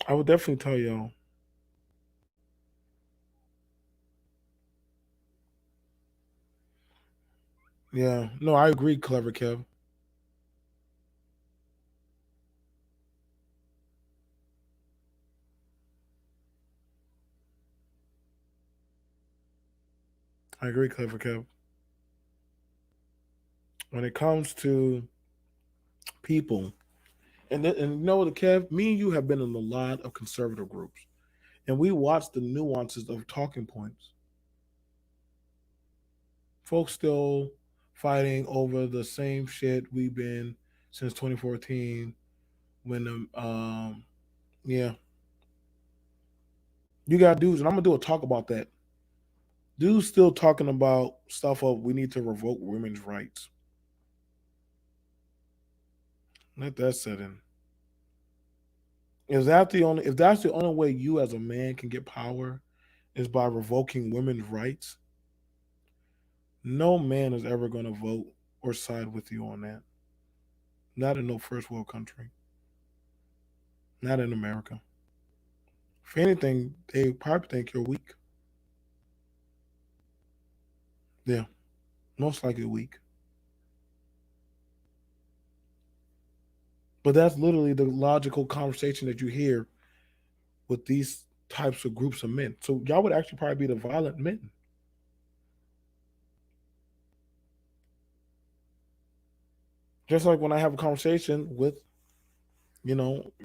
I would definitely tell y'all. Yeah, no, I agree, clever Kev. I agree, clever Kev. When it comes to people, and you know what, Kev, me and you have been in a lot of conservative groups, and we watch the nuances of talking points. Folks still fighting over the same shit we've been since 2014. When yeah, you got dudes, and I'm gonna do a talk about that. Dudes still talking about stuff of we need to revoke women's rights. Let that set in. Is that the only? If that's the only way you as a man can get power, is by revoking women's rights, no man is ever going to vote or side with you on that. Not in no first world country. Not in America. If anything, they probably think you're weak. Yeah, most likely weak. But that's literally the logical conversation that you hear with these types of groups of men. So y'all would actually probably be the violent men. Just like when I have a conversation with,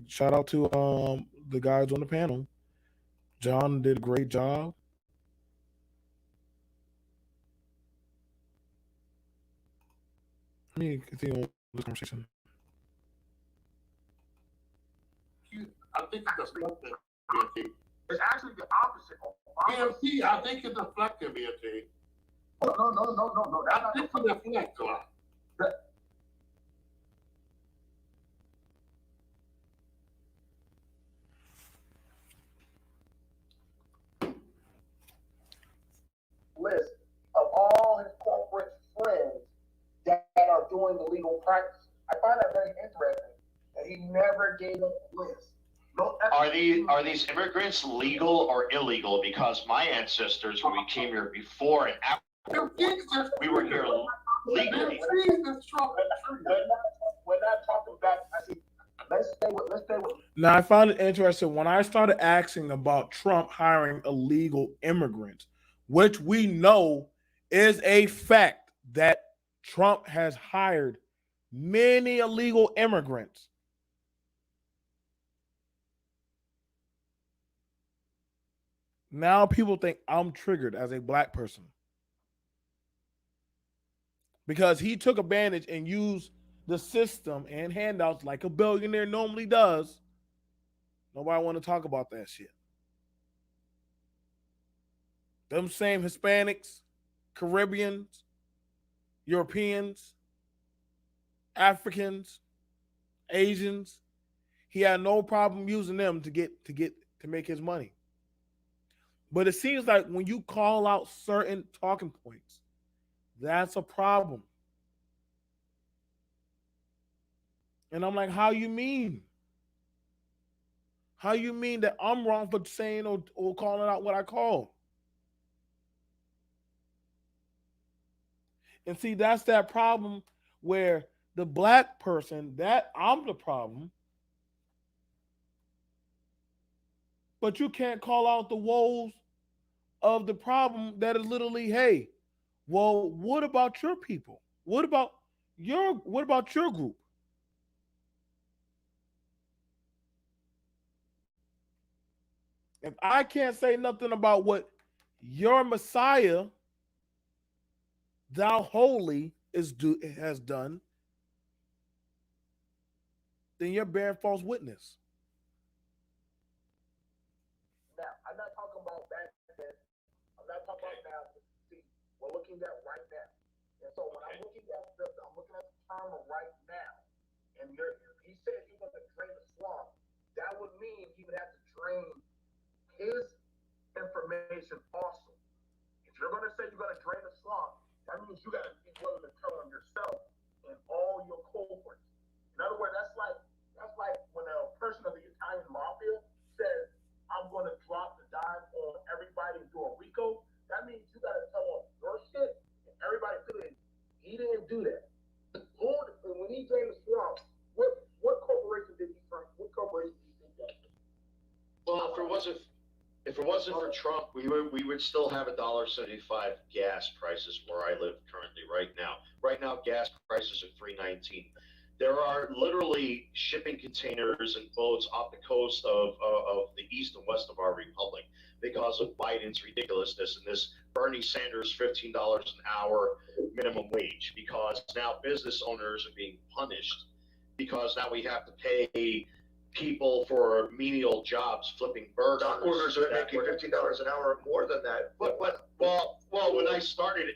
shout out to the guys on the panel. John did a great job. Let me continue on this conversation. I think it's deflecting, BFT. It's actually the opposite. BFT, I think it's deflecting, BFT. No. That's I not think it's deflect a lot. list of all his corporate friends that are doing the legal practice. I find that very interesting that he never gave a list. No, Are these immigrants legal or illegal? Because my ancestors, when we came here before and after, we were here. legally. Jesus, Trump. We're not talking about. I see. Let's stay with. Now, I found it interesting when I started asking about Trump hiring illegal immigrants, which we know is a fact that Trump has hired many illegal immigrants. Now people think I'm triggered as a black person because he took advantage and used the system and handouts like a billionaire normally does. Nobody want to talk about that shit. Them same Hispanics, Caribbeans, Europeans, Africans, Asians, he had no problem using them to make his money. But it seems like when you call out certain talking points, that's a problem. And I'm like, how you mean? How you mean that I'm wrong for saying or calling out what I call? And see, that's that problem where the black person, that I'm the problem, but you can't call out the woes of the problem that is literally, hey, well, what about your people? What about your group? If I can't say nothing about what your Messiah, thou holy, has done, then you're bearing false witness. Now, I'm not talking about back then. I'm not talking about now. See, we're looking at right now. And so when I'm looking at the term of right now, and he said he was going to drain the swamp, that would mean he would have to drain his information also. If you're going to say you're going to drain the swamp, that means you got to be willing to tell on yourself and all your cohorts. In other words, that's like when a person of the Italian mafia says, "I'm going to drop the dime on everybody and do a RICO." That means you got to tell on your shit, and everybody feeling he didn't do that. When he drained the swamp, what corporation did he turn? What corporation did he think that? Well, if it wasn't for Trump, we would still have $1.75 gas prices where I live currently right now. Right now, gas prices are $3.19. There are literally shipping containers and boats off the coast of the east and west of our republic because of Biden's ridiculousness and this Bernie Sanders $15 an hour minimum wage. Because now business owners are being punished because now we have to pay people for menial jobs flipping burgers. Dock workers are making $15 an hour more than that. Well, when I started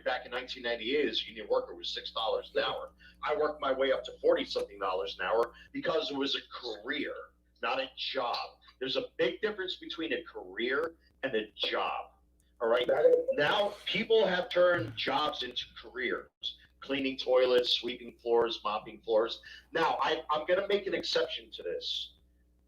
back in 1998 as a union worker, it was $6 an hour. I worked my way up to $40-something an hour because it was a career, not a job. There's a big difference between a career and a job. All right. Now people have turned jobs into careers. Cleaning toilets, sweeping floors, mopping floors. Now, I'm going to make an exception to this.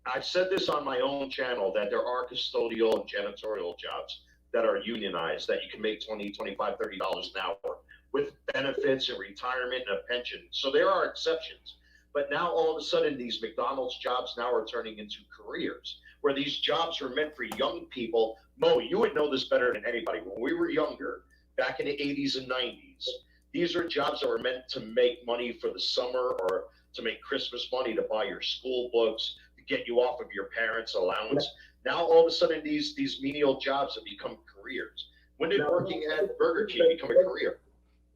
I've said this on my own channel that there are custodial and janitorial jobs that are unionized that you can make $20, $25, $30 an hour with benefits and retirement and a pension. So there are exceptions. But now all of a sudden, these McDonald's jobs now are turning into careers where these jobs are meant for young people. Mo, you would know this better than anybody. When we were younger, back in the 80s and 90s, these are jobs that were meant to make money for the summer or to make Christmas money to buy your school books, to get you off of your parents' allowance. Now, all of a sudden, these menial jobs have become careers. When did working at Burger King become a career?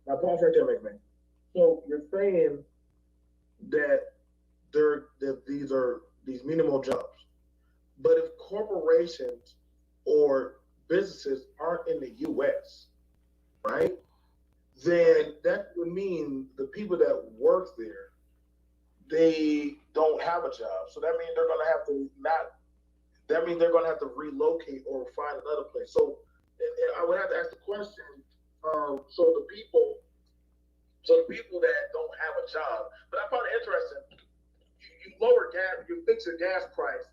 Now, pause right there, McMahon. So you're saying that these are these minimal jobs, but if corporations or businesses aren't in the U.S., right? Then that would mean the people that work there, they don't have a job. So that means they're going to have to relocate or find another place. So and I would have to ask the question, so the people that don't have a job, but I found it interesting, you lower gas, you fix your gas price,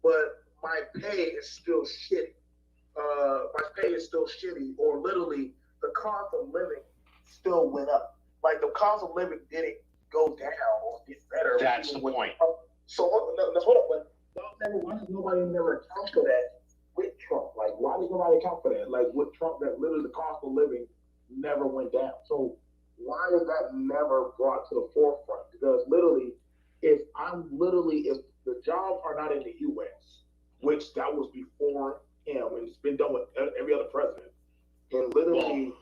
but my pay is still shitty. Or literally the cost of living still went up. Like the cost of living didn't go down or get better. That's the point. So hold up, but why does nobody never account for that with Trump? Like, why does nobody account for that? Like with Trump, that literally the cost of living never went down. So why is that never brought to the forefront? Because literally, if the jobs are not in the U.S., which that was before him, and it's been done with every other president, and literally,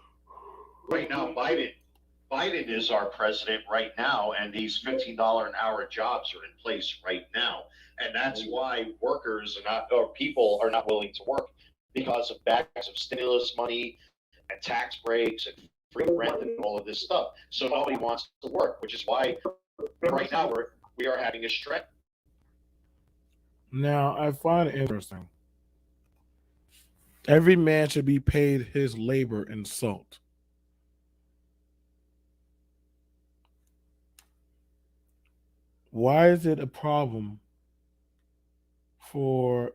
right now, Biden is our president right now, and these $15 an hour jobs are in place right now, and that's why workers are not, or people are not willing to work because of bags of stimulus money and tax breaks and free rent and all of this stuff. So nobody wants to work, which is why right now we are having a strike. Now, I find it interesting. Every man should be paid his labor in salt. Why is it a problem for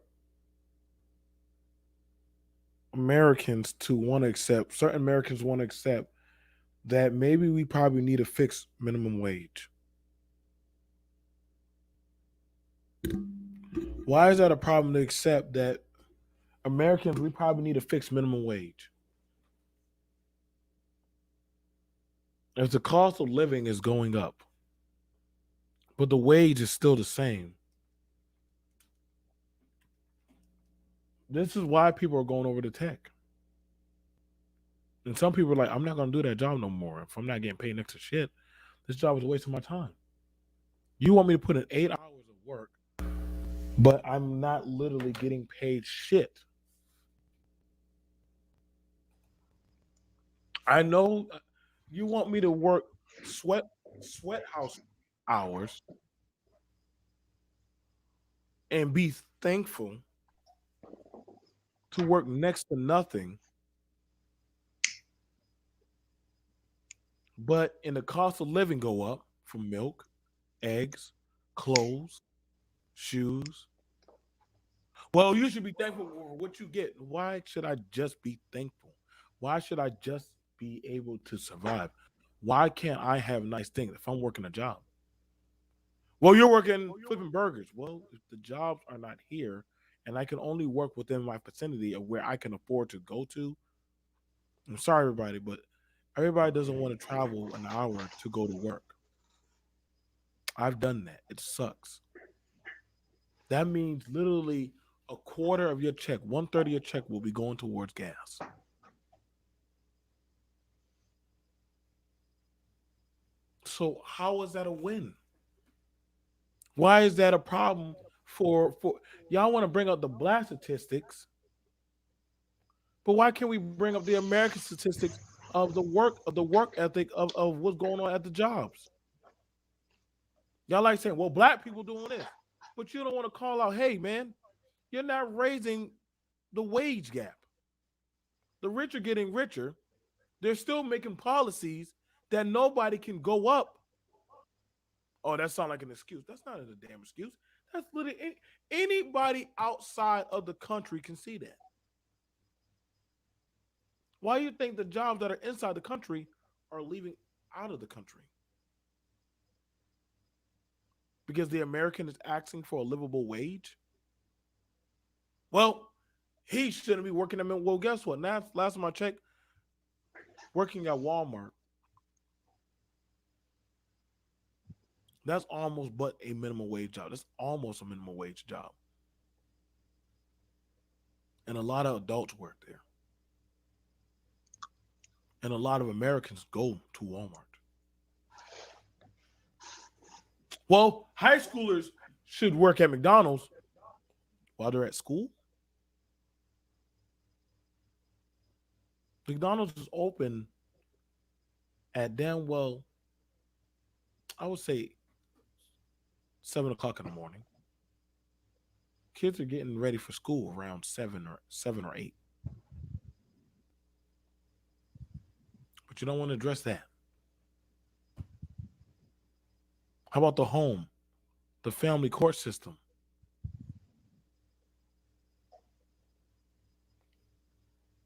Americans to want to accept, certain Americans want to accept that maybe we probably need a fixed minimum wage? Why is that a problem to accept that Americans, we probably need a fixed minimum wage? If the cost of living is going up, but the wage is still the same, this is why people are going over to tech. And some people are like, I'm not going to do that job no more. If I'm not getting paid next to shit, this job is a waste of my time. You want me to put in 8 hours of work, but I'm not literally getting paid shit. I know you want me to work sweat house hours and be thankful to work next to nothing, but in the cost of living go up from milk, eggs, clothes, shoes. Well, you should be thankful for what you get. Why should I just be thankful? Why should I just be able to survive? Why can't I have nice things if I'm working a job? Well, you're working flipping burgers. Well, if the jobs are not here and I can only work within my vicinity of where I can afford to go to, I'm sorry, everybody, but everybody doesn't want to travel an hour to go to work. I've done that. It sucks. That means literally a quarter of your check, 1/3 of your check will be going towards gas. So how is that a win? Why is that a problem for y'all want to bring up the black statistics, but why can't we bring up the American statistics of the work ethic of what's going on at the jobs? Y'all like saying, well, black people doing this, but you don't want to call out, hey man, you're not raising the wage gap. The rich are getting richer. They're still making policies that nobody can go up. Oh, that sounds like an excuse. That's not a damn excuse. That's literally anybody outside of the country can see that. Why do you think the jobs that are inside the country are leaving out of the country? Because the American is asking for a livable wage? Well, he shouldn't be working at minimum. Well, guess what? Now, last time I checked, working at Walmart, that's almost but a minimum wage job. That's almost a minimum wage job. And a lot of adults work there. And a lot of Americans go to Walmart. Well, high schoolers should work at McDonald's while they're at school. McDonald's is open at damn well, I would say 7 o'clock in the morning. Kids are getting ready for school around 7 or 8. But you don't want to address that. How about the home, the family court system?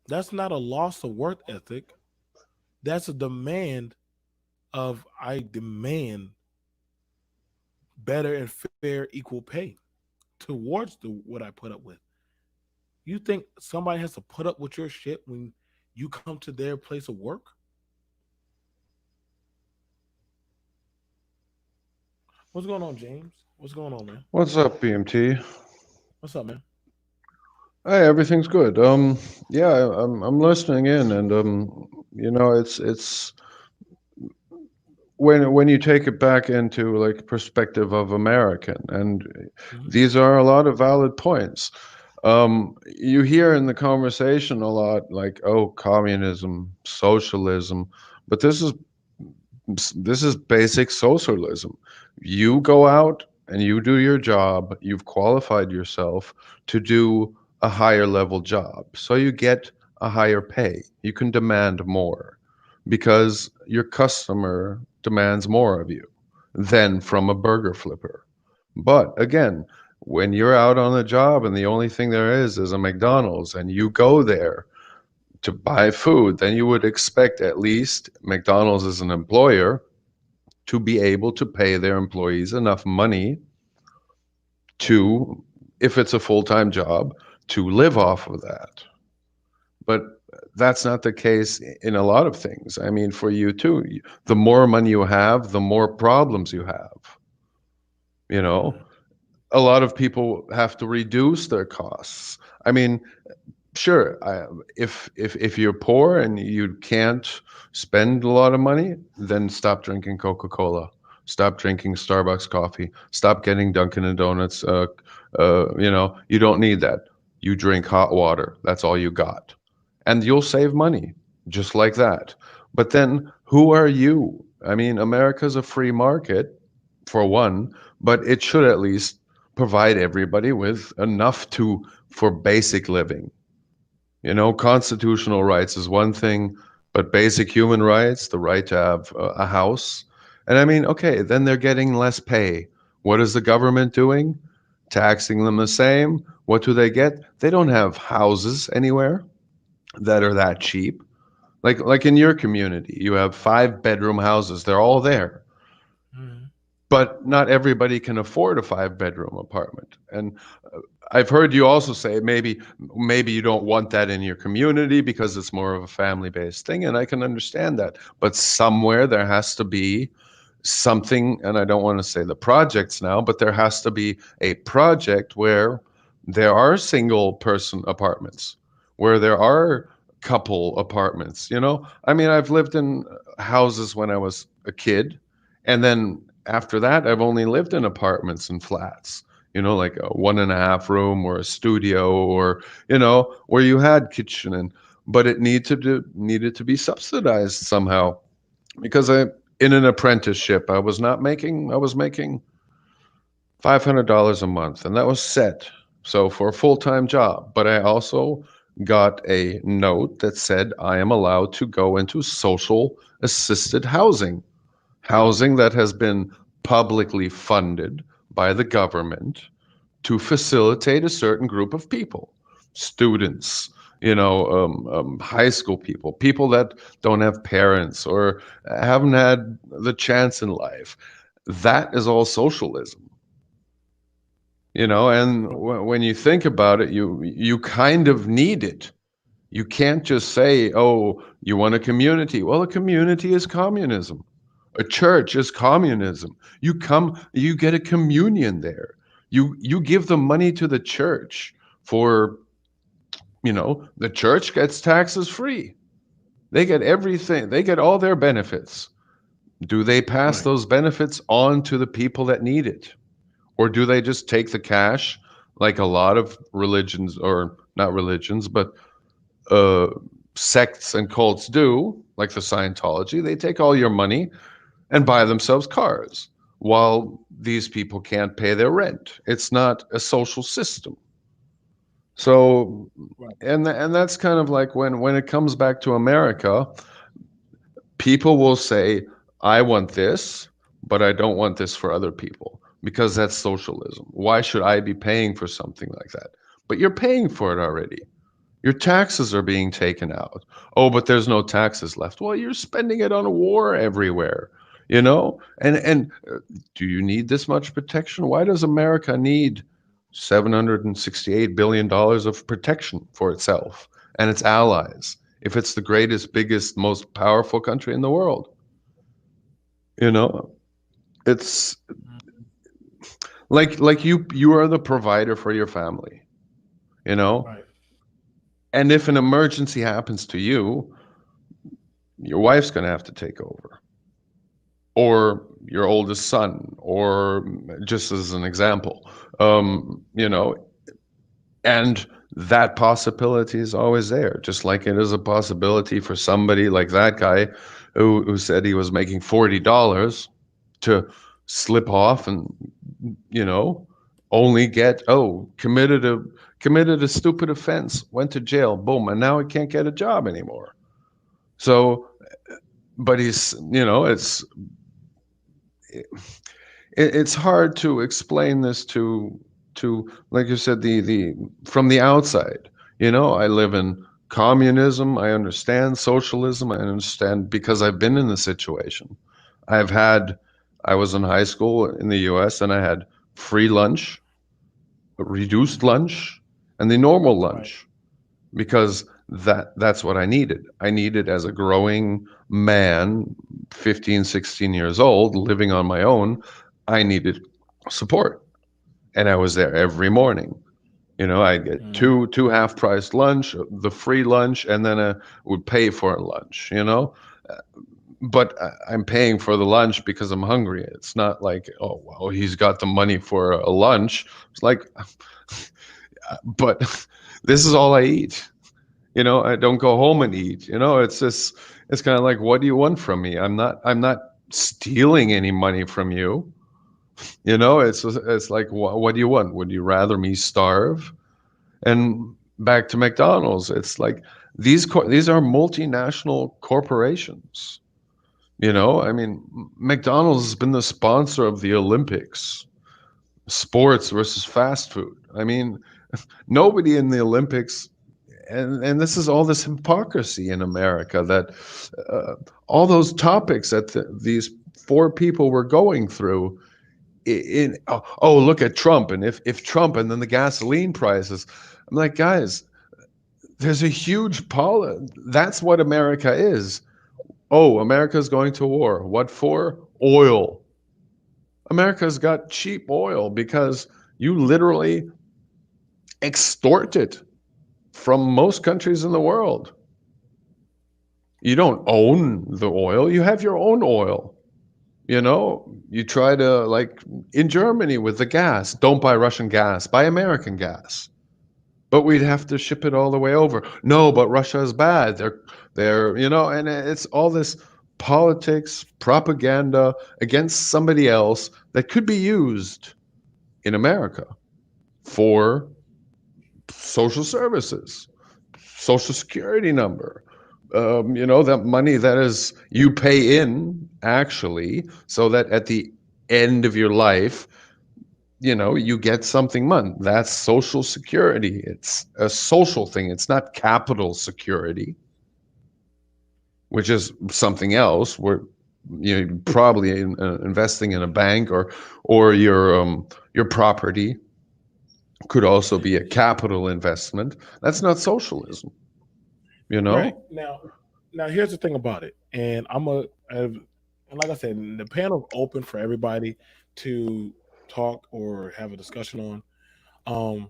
That's not a loss of work ethic. That's a demand of I demand better and fair equal pay towards the what I put up with. You think somebody has to put up with your shit when you come to their place of work? What's going on, James? What's going on, man? What's up, BMT? What's up, man? Hey, everything's good. Yeah, I'm listening in, and it's when you take it back into like perspective of American, and Mhm. these are a lot of valid points. You hear in the conversation a lot like, oh, communism, socialism, but this is basic socialism. You go out and you do your job. You've qualified yourself to do a higher level job. So you get a higher pay. You can demand more because your customer demands more of you than from a burger flipper. But again, when you're out on a job and the only thing there is a McDonald's and you go there to buy food, then you would expect at least McDonald's as an employer to be able to pay their employees enough money to, if it's a full-time job, to live off of that. But that's not the case in a lot of things. I mean, for you too, the more money you have, the more problems you have. You know, a lot of people have to reduce their costs. I mean, sure, if you're poor and you can't spend a lot of money, then stop drinking Coca-Cola, stop drinking Starbucks coffee, stop getting Dunkin' and Donuts. You don't need that. You drink hot water. That's all you got, and you'll save money just like that. But then, who are you? I mean, America's a free market, for one, but it should at least provide everybody with enough to for basic living. Constitutional rights is one thing, but basic human rights, the right to have a house. And I mean, okay, then they're getting less pay. What is the government doing? Taxing them the same. What do they get? They don't have houses anywhere that are that cheap. Like in your community, you have 5-bedroom houses. They're all there. Mhm. But not everybody can afford a 5-bedroom apartment. And I've heard you also say maybe you don't want that in your community because it's more of a family-based thing, and I can understand that. But somewhere there has to be something, and I don't want to say the projects now, but there has to be a project where there are single person apartments, where there are couple apartments. I mean, I've lived in houses when I was a kid, and then after that, I've only lived in apartments and flats, like a 1.5 room or a studio, or, where you had kitchen, but it needed to be subsidized somehow, because in an apprenticeship, I was making $500 a month, and that was set. So for a full-time job, but I also got a note that said I am allowed to go into social assisted housing that has been publicly funded by the government to facilitate a certain group of people, students, high school people that don't have parents or haven't had the chance in life. That is all socialism. And when you think about it, you kind of need it. You can't just say, oh, you want a community. Well, a community is communism. A church is communism. You get a communion there. You give the money to the church for, the church gets taxes free. They get everything. They get all their benefits. Do they pass Right. those benefits on to the people that need it? Or do they just take the cash like a lot of religions, or not religions, but uh, sects and cults do, like the Scientology? They take all your money and buy themselves cars while these people can't pay their rent. It's not a social system. So, Right. and that's kind of like when it comes back to America, people will say, I want this, but I don't want this for other people, because that's socialism. Why should I be paying for something like that? But you're paying for it already. Your taxes are being taken out. Oh, but there's no taxes left. Well, you're spending it on a war everywhere, you know? And do you need this much protection? Why does America need $768 billion of protection for itself and its allies if it's the greatest, biggest, most powerful country in the world? You know, it's like you are the provider for your family, you know? Right. And if an emergency happens to you, your wife's going to have to take over, or your oldest son, or just as an example, you know, and that possibility is always there, just like it is a possibility for somebody like that guy who said he was making $40 to slip off and, you know, only get, committed a stupid offense, went to jail, boom, and now he can't get a job anymore. So, but he's, you know, it's hard to explain this to like you said, the from the outside. You know, I live in communism, I understand socialism, I understand because I've been in the situation. I've had I was in high school in the US and I had free lunch, reduced lunch, and the normal Right. lunch because that's what I needed. I needed as a growing man, 15, 16 years old, living on my own, I needed support. And I was there every morning. You know, I'd get Mhm. two half price lunch, the free lunch, and then I would pay for a lunch, you know? But I'm paying for the lunch because I'm hungry. It's not like, oh, well, he's got the money for a lunch. It's like, but this is all I eat. You know, I don't go home and eat. You know, it's just it's kind of like, what do you want from me? I'm not stealing any money from you. You know, it's like, what do you want? Would you rather me starve? And back to McDonald's, it's like these are multinational corporations. You know, I mean, McDonald's has been the sponsor of the Olympics, sports versus fast food. I mean, nobody in the Olympics, and this is all this hypocrisy in America that uh, all those topics that these four people were going through oh, look at Trump, and if Trump, and then the gasoline prices. I'm like, guys, there's a huge that's what America is. Oh, America's going to war. What for? Oil. America's got cheap oil because you literally extort it from most countries in the world. You don't own the oil, you have your own oil. You know, you try to, like in Germany with the gas, don't buy Russian gas, buy American gas. But we'd have to ship it all the way over. No, but Russia is bad. They're, you know, and it's all this politics, propaganda against somebody else that could be used in America for social services, social security number. You know, that money that is you pay in actually, so that at the end of your life, you know, you get something month. That's social security. It's a social thing. It's not capital security, which is something else. Where you're probably investing in a bank, or your property could also be a capital investment. That's not socialism, you Right. know? Now here's the thing about it, and and like I said, the panel's open for everybody to talk or have a discussion on. Um,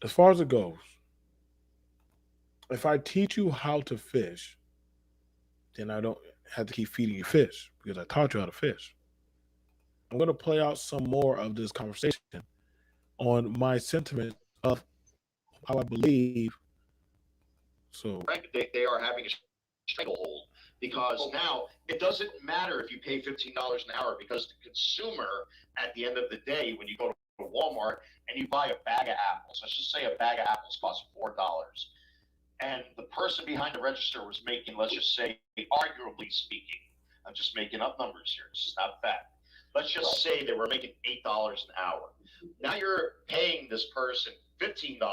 as far as it goes, if I teach you how to fish, then I don't have to keep feeding you fish because I taught you how to fish. I'm going to play out some more of this conversation on my sentiments of how I believe. So, Frank, they are having a stranglehold because now it doesn't matter if you pay $15 an hour because the consumer, at the end of the day, when you go to Walmart and you buy a bag of apples, let's just say a bag of apples costs $4, and the person behind the register was making, let's just say, arguably speaking, I'm just making up numbers here. This is not fact. let's just say they were making $8 an hour. Now you're paying this person $15 an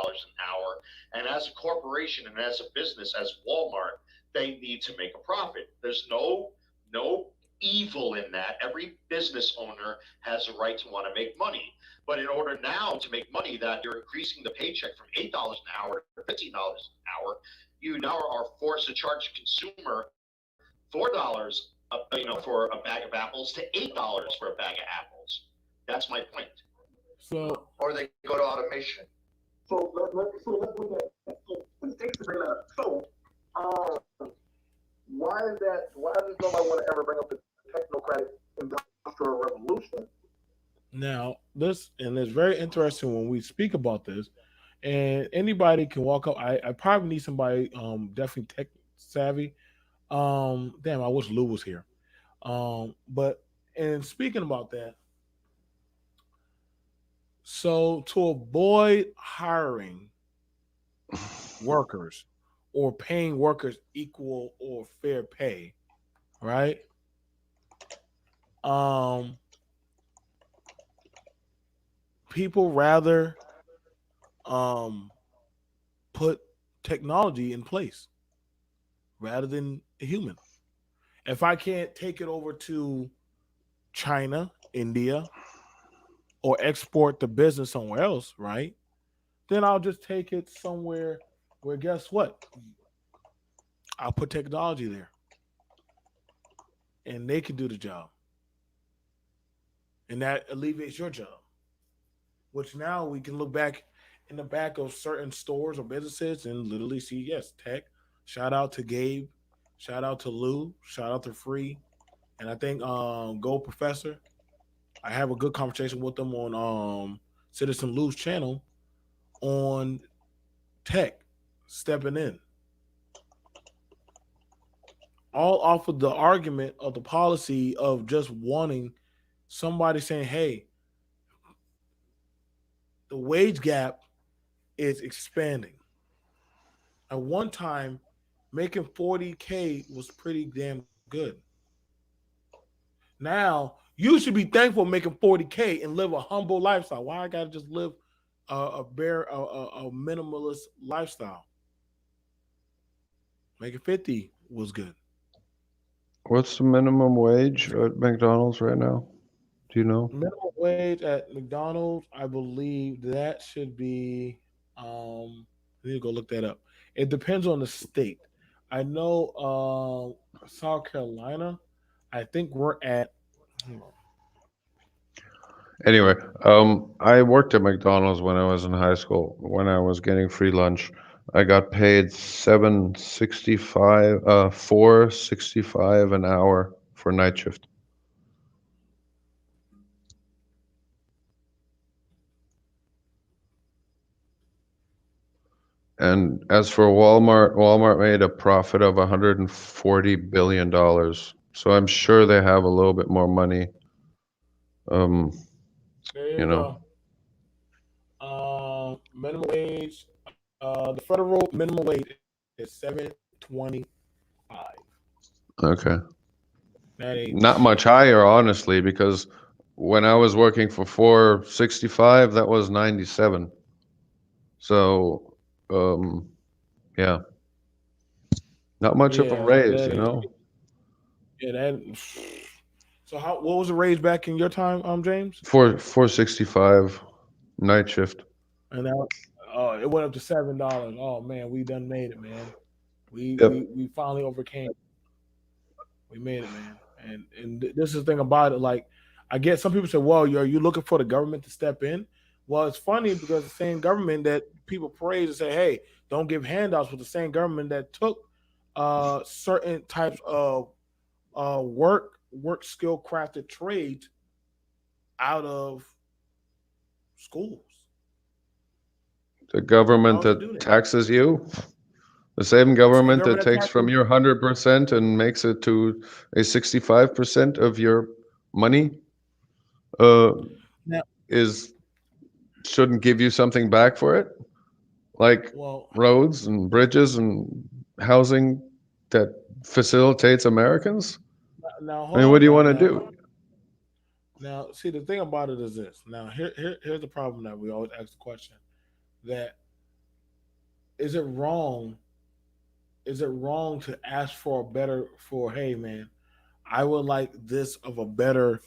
hour, and as a corporation and as a business, as Walmart, they need to make a profit. There's no evil in that. Every business owner has a right to want to make money. But in order now to make money, that you're increasing the paycheck from $8 an hour to $15 an hour, you now are forced to charge the consumer $4, for a bag of apples to $8 for a bag of apples. That's my point. So, Or they go to automation. So let's look at thanks for bringing that up. So why does nobody want to ever bring up the technocratic industrial revolution? now this and it's very interesting when we speak about this, and anybody can walk up. I probably need somebody definitely tech savvy. Damn, I wish Lou was here. But and speaking about that, so to avoid hiring workers or paying workers equal or fair pay, right? Um, People rather um put technology in place rather than a human. If I can't take it over to China, India, or export the business somewhere else, right? Then I'll just take it somewhere where guess what? I'll put technology there and they can do the job. And that alleviates your job. Which now we can look back in the back of certain stores or businesses and literally see, yes, tech. Shout out to Gabe. Shout out to Lou. Shout out to Free. And I think Go Professor. I have a good conversation with them on Citizen Lou's channel on tech stepping in. All off of the argument of the policy of just wanting somebody saying, hey, the wage gap is expanding. At one time, making 40K was pretty damn good. Now, you should be thankful making 40K and live a humble lifestyle. Why I gotta just live a minimalist lifestyle? Making 50 was good. What's the minimum wage at McDonald's right now? Do you know? Minimum wage at McDonald's, I believe that should be. I need to go look that up. It depends on the state. I know South Carolina. I think we're at. Hold on. Anyway, I worked at McDonald's when I was in high school. When I was getting free lunch, I got paid 4.65 an hour for night shift. And as for Walmart, Walmart made a profit of $140 billion. So I'm sure they have a little bit more money. Um, There you you know. go. Minimum wage. The federal minimum wage is 7.25. Okay. That ain't Not much shit. higher, honestly, because when I was working for 4.65, that was 97. So, yeah, not much of a Yeah, raise, that you is. know. Yeah, that. So how? What was the raise back in your time, James? 4.65 night shift. And now, it went up to $7. Oh man, we done made it, man. We Yep. we we finally overcame. We made it, man. And this is the thing about it. Like, I get some people say, "Well, are you looking for the government to step in?" Well, it's funny because the same government that people praise and say, "Hey, don't give handouts," was the same government that took certain types of work skill crafted trades out of schools. The government Why would you that do that? taxes you, the same The same government that government that takes from taxes. your 100% and makes it to a 65% of your money, uh, Now, is shouldn't give you something back for it, like well, roads and bridges and housing that facilitates Americans. now I mean, hold what on do you now. want to Now, do? Now, see, the thing about it is this. Now, here's the problem that we always ask the question: that is it wrong? Is it wrong to ask for a better? For hey, man, I would like this of a better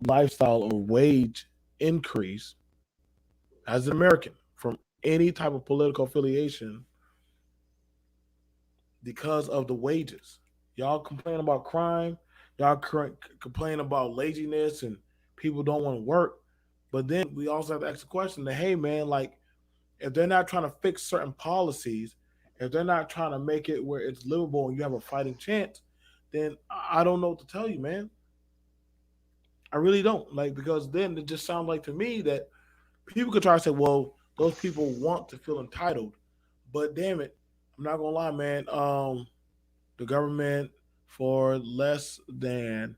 lifestyle or wage increase as an American from any type of political affiliation because of the wages. Y'all complain about crime, y'all complain about laziness and people don't want to work. But then we also have to ask the question that, hey, man, like, if they're not trying to fix certain policies, if they're not trying to make it where it's livable and you have a fighting chance, then I don't know what to tell you, man. I really don't. Like, because then it just sounds like to me that people could try to say, well, those people want to feel entitled. But damn it, I'm not gonna lie, man. The government for less than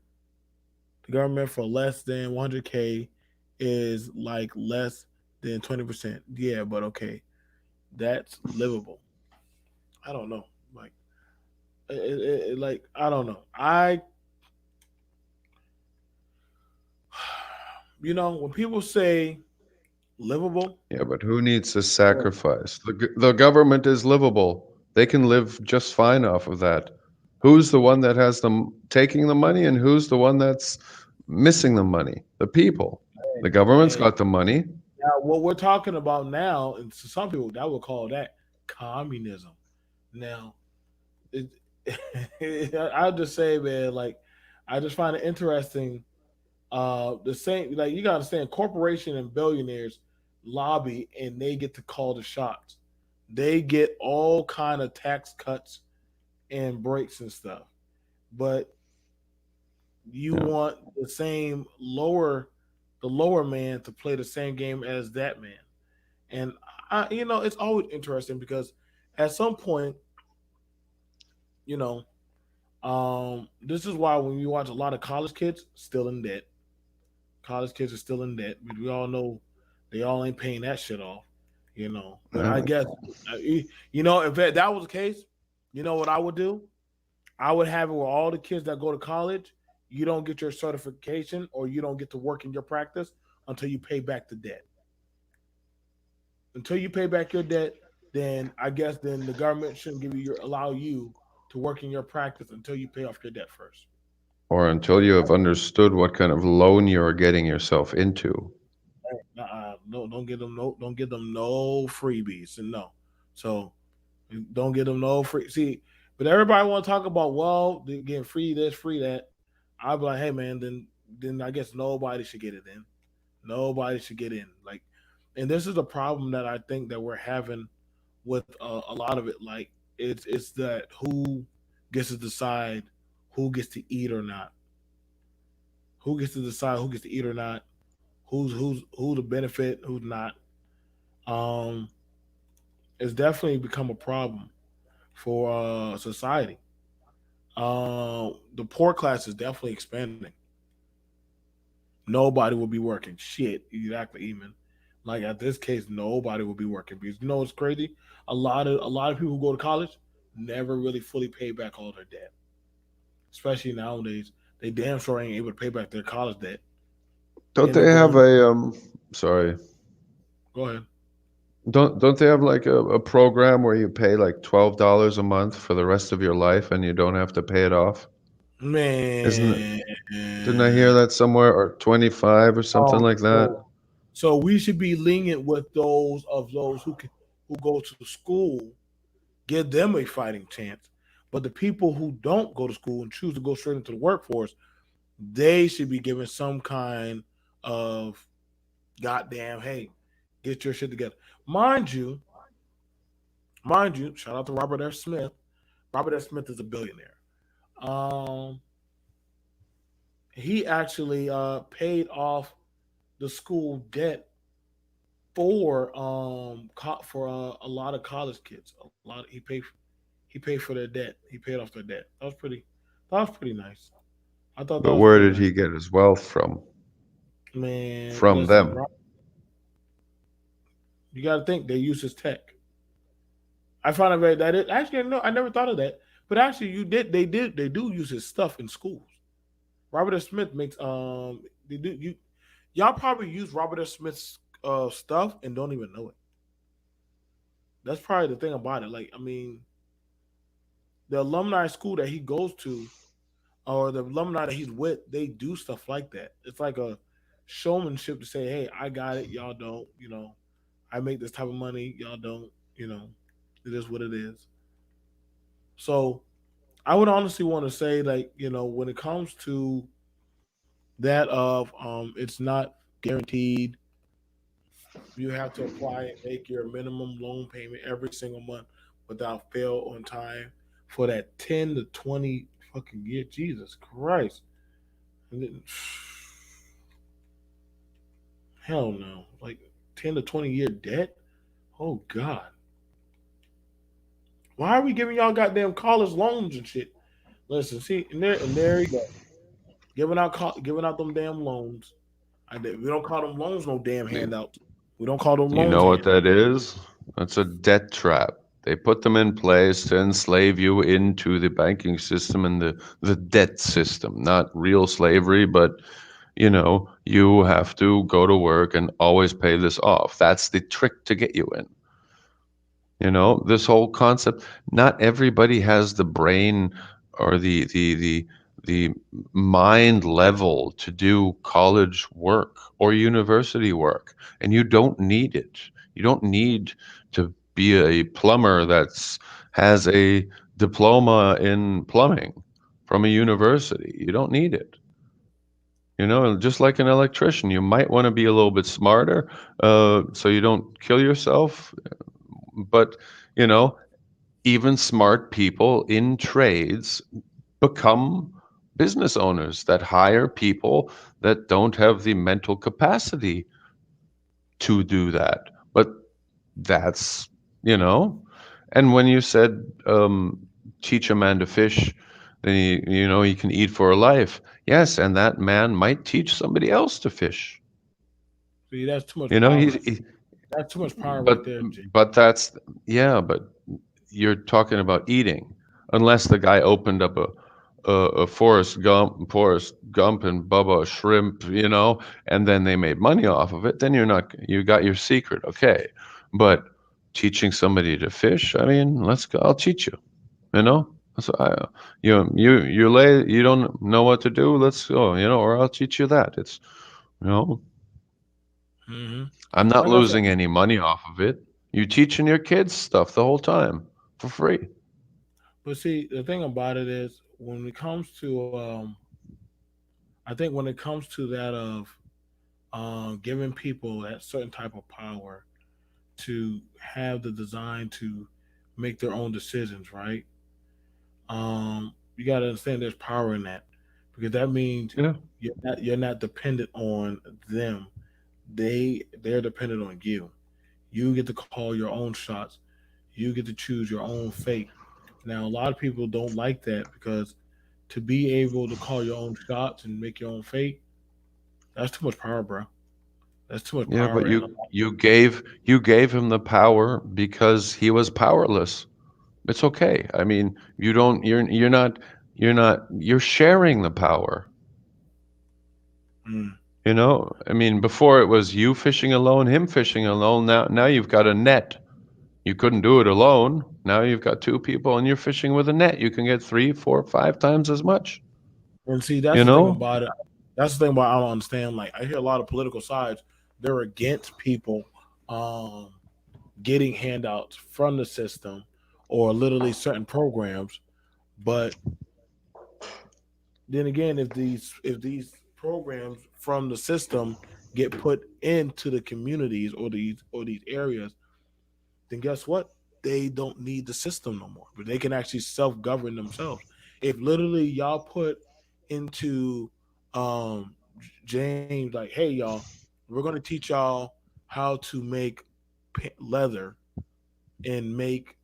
the government for less than 100K is like less than 20%. Yeah, but okay, that's livable. I don't know. Like, like I don't know. When people say livable, Yeah, but who needs to sacrifice? The government is livable. They can live just fine off of that. Who's the one that has them taking the money and who's the one that's missing the money? The people. The government's hey, got the money. now what we're talking about now, and to some people that would call that communism. Now, it, I'll just say, man, like I just find it interesting. The same, like you gotta understand, corporation and billionaires lobby, and they get to call the shots. They get all kind of tax cuts and breaks and stuff, but you Yeah. want the lower man to play the same game as that man, and it's always interesting because at some point, you know, this is why when you watch a lot of college kids still in debt. College kids are still in debt. We all know they all ain't paying that shit off, But I Yeah. guess, if that was the case, you know what I would do? I would have it where all the kids that go to college, you don't get your certification or you don't get to work in your practice until you pay back the debt. Until you pay back your debt, then I guess then the government shouldn't allow you to work in your practice until you pay off your debt first. Or until you have understood what kind of loan you're getting yourself into. No, don't give them no freebies and no. So don't give them no free. See, but everybody want to talk about they getting free this, free that. I'd be like, hey man, then I guess nobody should get it in. Nobody should get in. Like, and this is a problem that I think that we're having with a lot of it. Like, it's that who gets to decide who gets to eat or not. Who gets to decide who gets to eat or not? Who's the benefit, who's not? Um, it's definitely become a problem for society. The poor class is definitely expanding. Nobody will be working. Shit, exactly. Even like at this case, nobody will be working because you know what's crazy? A lot of people who go to college never really fully pay back all their debt. Especially nowadays, they damn sure ain't able to pay back their college debt. They Don't end up they have going. a sorry. Go ahead, Don't they have like a program where you pay like $12 a month for the rest of your life and you don't have to pay it off? Isn't it? man. Didn't I hear that somewhere or 25 or something Um, like that? so we should be lenient with those who go to school, give them a fighting chance. But the people who don't go to school and choose to go straight into the workforce, they should be given some kind of goddamn, hey, get your shit together. Mind you, shout out to Robert F. Smith. Robert F. Smith is a billionaire. Um, he actually paid off the school debt for a lot of college kids. A lot he paid for their debt. He paid off their debt. That was pretty nice. I thought that But was where pretty did nice. he get his wealth from? Man, From listen, them. Rob, you got to think they use his tech. I found it very that actually no, I never thought of that. But actually, they do use his stuff in schools. Robert S. Smith makes they do you y'all probably use Robert S. Smith's stuff and don't even know it. That's probably the thing about it. Like, I mean, the alumni school that he goes to or the alumni that he's with, they do stuff like that. It's like a showmanship to say, "Hey, I got it, y'all don't." I make this type of money, y'all don't. You know, it is what it is. So I would honestly want to say, like, when it comes to that of it's not guaranteed. You have to apply and make your minimum loan payment every single month without fail on time for that 10 to 20 fucking year. Jesus Christ. And then, hell no. Like 10 to 20 year debt? Oh God. Why are we giving y'all goddamn college loans and shit? Listen, see, and there you go. Giving out them damn loans. We don't call them loans no damn You handouts. We don't call them you loans know what handouts. that is? That's a debt trap. They put them in place to enslave you into the banking system and the debt system. Not real slavery, but you have to go to work and always pay this off. That's the trick to get you in. This whole concept, not everybody has the brain or the mind level to do college work or university work, and you don't need it. You don't need to be a plumber that's has a diploma in plumbing from a university. You don't need it. Just like an electrician, you might want to be a little bit smarter, so you don't kill yourself. But you know, even smart people in trades become business owners that hire people that don't have the mental capacity to do that. But that's, you know, and when you said teach a man to fish, then he can eat for a life. Yes, and that man might teach somebody else to fish. See, that's too much You know, power. he's he, That's too much power but right there, Jay. but that's yeah, but you're talking about eating, unless the guy opened up a Forrest Gump and Bubba Shrimp, and then they made money off of it. Then you got your secret, okay? But teaching somebody to fish, I mean, let's go. I'll teach you. You know, so you don't know what to do. Let's go. Or I'll teach you that. It's you know, Hmm. I'm not Like I said, losing any money off of it. You teaching your kids stuff the whole time for free. but see, the thing about it is when it comes to, I think when it comes to that of giving people that certain type of power to have the design to make their own decisions, right? You got to understand there's power in that because that means Yeah. you're not dependent on them. They're dependent on you. You get to call your own shots. You get to choose your own fate. Now, a lot of people don't like that because to be able to call your own shots and make your own fate, that's too much power, bro. That's too much Yeah, but power. And you gave him the power because he was powerless. It's okay. I mean, you don't you're sharing the power. mm, I mean, before it was you fishing alone, him fishing alone. Now you've got a net. You couldn't do it alone. Now you've got two people and you're fishing with a net. You can get three, four, five times as much. and see, that's You the thing know? about it. That's the thing about I don't understand. Like I hear a lot of political sides. They're against people um, getting handouts from the system or literally certain programs. But then again, if these programs from the system get put into the communities or these areas, then guess what? They don't need the system no more. But they can actually self govern themselves. If literally y'all put into James like, hey y'all, we're gonna teach y'all how to make leather and make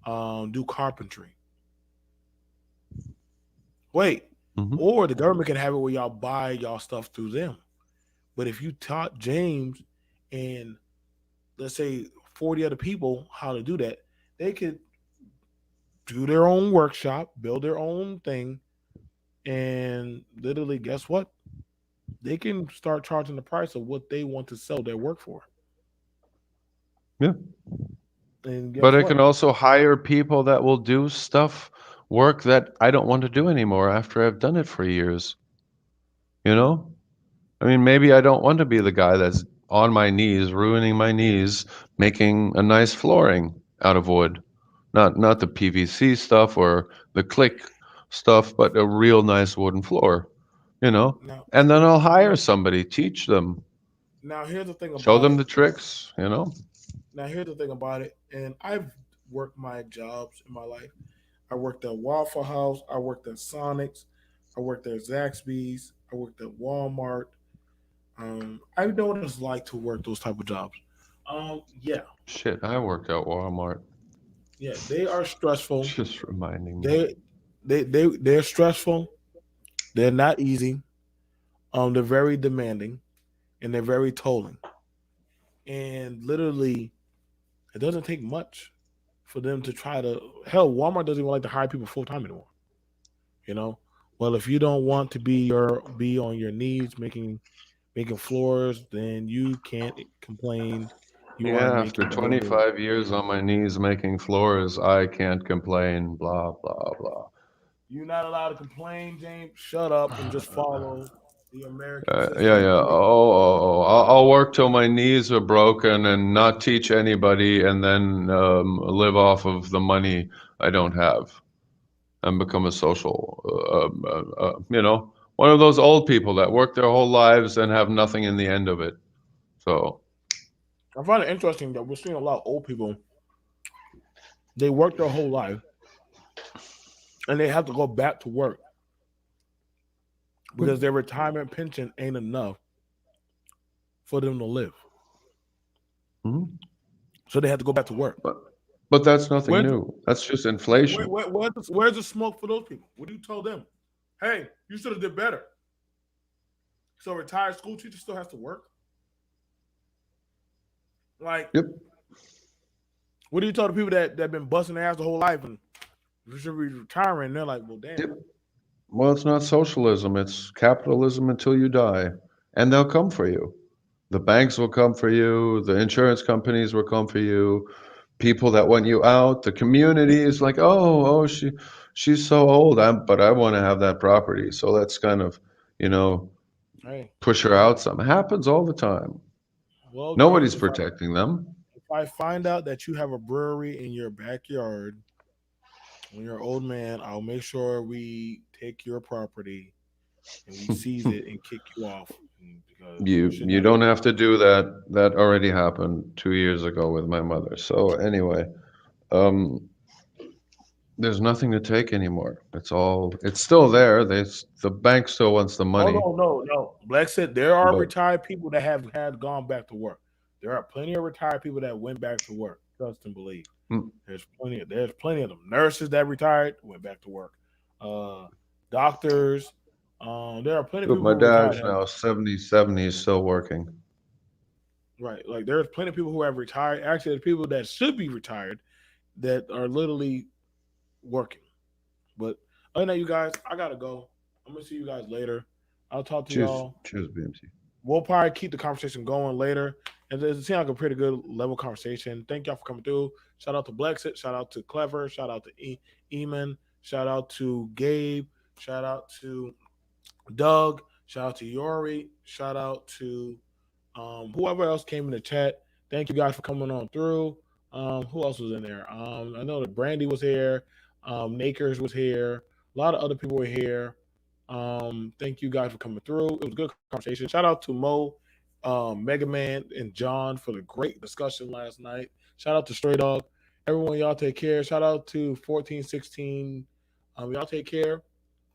do carpentry. Wait, Hmm. or the government can have it where y'all buy y'all stuff through them. But if you taught James and let's say 40 other people how to do that, they could do their own workshop, build their own thing, And literally, guess what? They can start charging the price of what they want to sell their work for. Yeah. And But guess I can what? also hire people that will do work that I don't want to do anymore after I've done it for years. You know? I mean, maybe I don't want to be the guy that's on my knees, ruining my knees, making a nice flooring out of wood. Not the PVC stuff or the click stuff, but a real nice wooden floor, you know? Now, And then I'll you hire know, somebody, teach them, now here's the thing show about them it. the tricks, you know? Now here's the thing about it. And I've worked my jobs in my life. I worked at Waffle House. I worked at Sonic's. I worked at Zaxby's. I worked at Walmart. I know what it's like to work those type of jobs. Yeah, Shit, I worked at Walmart. yeah, they are stressful. Just reminding me. They, they're stressful. They're not easy. They're very demanding and they're very tolling. And literally, it doesn't take much for them to try to. Hell, Walmart doesn't even like to hire people full time anymore. You know, well, if you don't want to be on your knees making floors, then you can't complain. You are Yeah, after making no money. 25 years on my knees making floors, I can't complain, blah, blah, blah. You're not allowed to complain, James. Shut up and just follow the American Yeah, system. yeah. Do it. I'll work till my knees are broken and not teach anybody and then live off of the money I don't have and become a social, one of those old people that work their whole lives and have nothing in the end of it. So, I find it interesting that we're seeing a lot of old people. They work their whole life and they have to go back to work because their retirement pension ain't enough for them to live. mhm. So they have to go back to work. but, but that's nothing Where's new. That's just inflation. where's the smoke for those people? What do you tell them? Hey, you should have did better. So a retired school teacher still has to work. Like, Yep. what do you tell the people that have been busting their ass the whole life and should be retiring? And they're like, well, damn. Yep. Well, it's not socialism, it's capitalism until you die. And they'll come for you. The banks will come for you, the insurance companies will come for you, people that want you out, the community is like, she's so old, but I want to have that property. So let's kind of, you know, Hey, push her out some. It happens all the time. well, Nobody's James, protecting them. if I find out that you have a brewery in your backyard when you're an old man, I'll make sure we take your property and we seize it and kick you off because you should You not. don't have to do that. That already happened 2 years ago with my mother. So anyway, um, there's nothing to take anymore. It's still there. The bank still wants the Oh money, no. Black said there are but retired people that have had gone back to work. There are plenty of retired people that went back to work. Trust and believe. mm, There's plenty of them. Nurses that retired went back to work. Uh, Doctors. There are plenty of but people my who retired. dad's now 77. He's still working. Right. Like there's plenty of people who have retired. Actually, there's people that should be retired that are literally working. But other than that, you guys, I gotta go. I'm gonna see you guys later. I'll talk to Cheers, y'all. cheers, BMT. We'll probably keep the conversation going later. And it seems like a pretty good level conversation. Thank y'all for coming through. Shout out to Blexit. Shout out to Clever. Shout out to Eamon. Shout out to Gabe. Shout out to Doug. Shout out to Yori. Shout out to whoever else came in the chat. Thank you guys for coming on through. Who else was in there? I know that Brandy was here. Nakers was here. A lot of other people were here. Thank you guys for coming through. It was a good conversation. Shout out to Mo, Mega Man, and John for the great discussion last night. Shout out to Stray Dog. Everyone, y'all take care. Shout out to 1416. Y'all take care.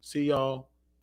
See y'all